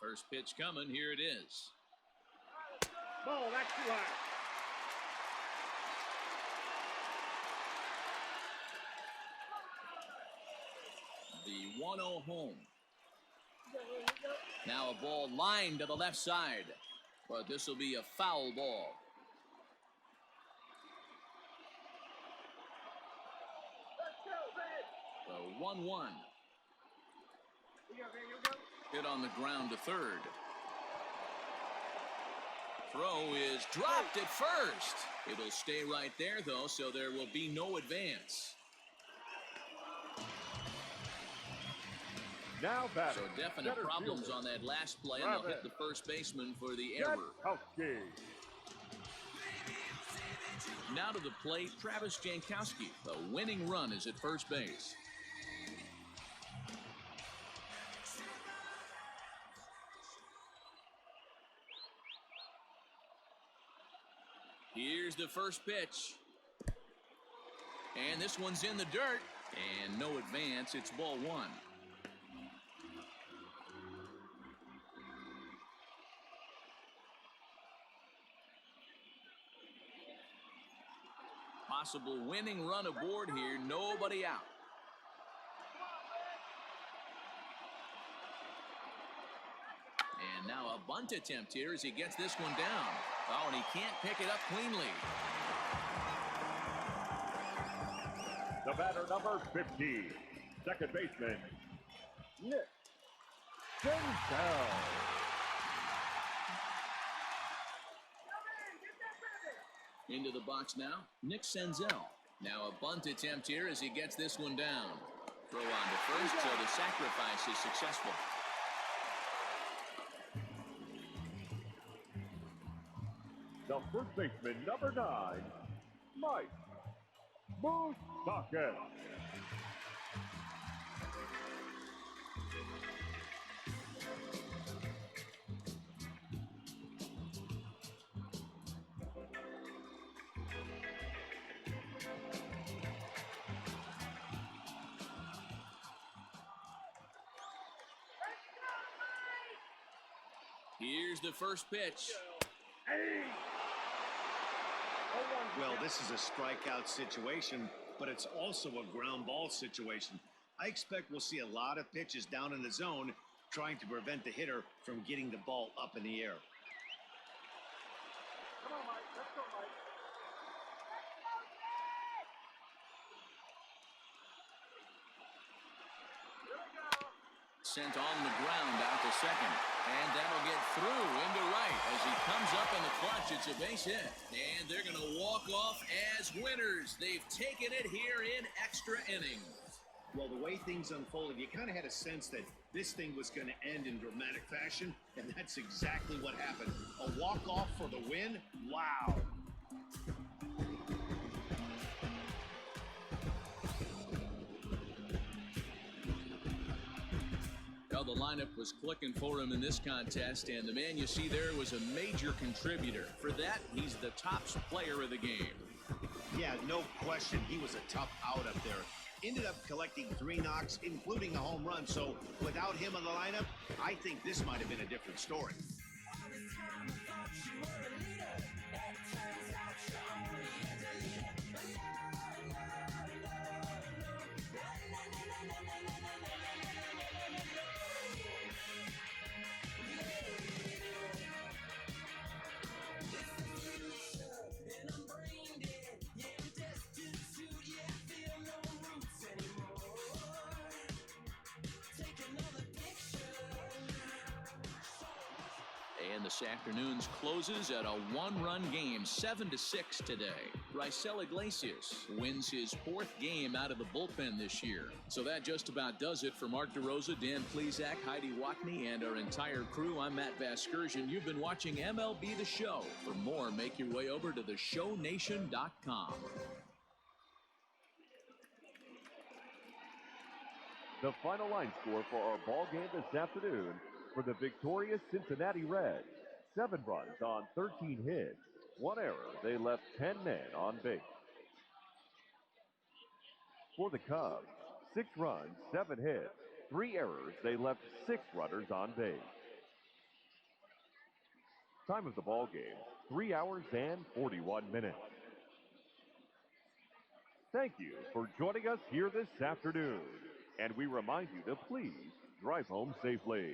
S1: First pitch coming, here it is.
S8: Ball, that's too high.
S1: The 1-0 home. Now a ball lined to the left side. But this will be a foul ball. The 1-1. Hit on the ground to third. Throw is dropped at first. It'll stay right there, though, so there will be no advance.
S5: Now batting.
S1: So definite
S5: center
S1: problems
S5: fielder.
S1: on that last play, and they'll hit the first baseman for the error.
S5: Jankowski.
S1: Now to the plate, Travis Jankowski. The winning run is at first base. Here's the first pitch. And this one's in the dirt. And no advance. It's ball one. Possible winning run aboard here. Nobody out. And now a bunt attempt here as he gets this one down. Oh, and he can't pick it up cleanly.
S5: The batter, number 50, second baseman, Nick Senzel.
S1: Into the box now, Nick Senzel. Now a bunt attempt here as he gets this one down. Throw on to first, so the sacrifice is successful.
S5: The first baseman, number 9, Mike Moustakas.
S1: Here's the first pitch.
S2: Well, this is a strikeout situation, but it's also a ground ball situation. I expect we'll see a lot of pitches down in the zone trying to prevent the hitter from getting the ball up in the air.
S8: Come on, Mike. Let's go, Mike.
S1: Sent on the ground out to second. And that'll get through into right as he comes up in the clutch. It's a base hit. And they're going to walk off as winners. They've taken it here in extra innings.
S2: Well, the way things unfolded, you kind of had a sense that this thing was going to end in dramatic fashion, and that's exactly what happened. A walk-off for the win? Wow.
S1: Well, the lineup was clicking for him in this contest, and the man you see there was a major contributor. For that, he's the top player of the game.
S2: Yeah, no question. He was a tough out up there. Ended up collecting 3 knocks, including a home run. So without him in the lineup, I think this might have been a different story.
S1: And this afternoon's closes at a 1-run game, 7-6 today. Raisel Iglesias wins his 4th game out of the bullpen this year. So that just about does it for Mark DeRosa, Dan Plesac, Heidi Watney, and our entire crew. I'm Matt Vasgersian. You've been watching MLB The Show. For more, make your way over to theshownation.com.
S5: The final line score for our ball game this afternoon for the victorious Cincinnati Reds: 7 runs on 13 hits, 1 error. They left 10 men on base. For the Cubs, 6 runs, 7 hits, 3 errors. They left 6 runners on base. Time of the ball game, 3 hours and 41 minutes. Thank you for joining us here this afternoon, and we remind you to please drive home safely.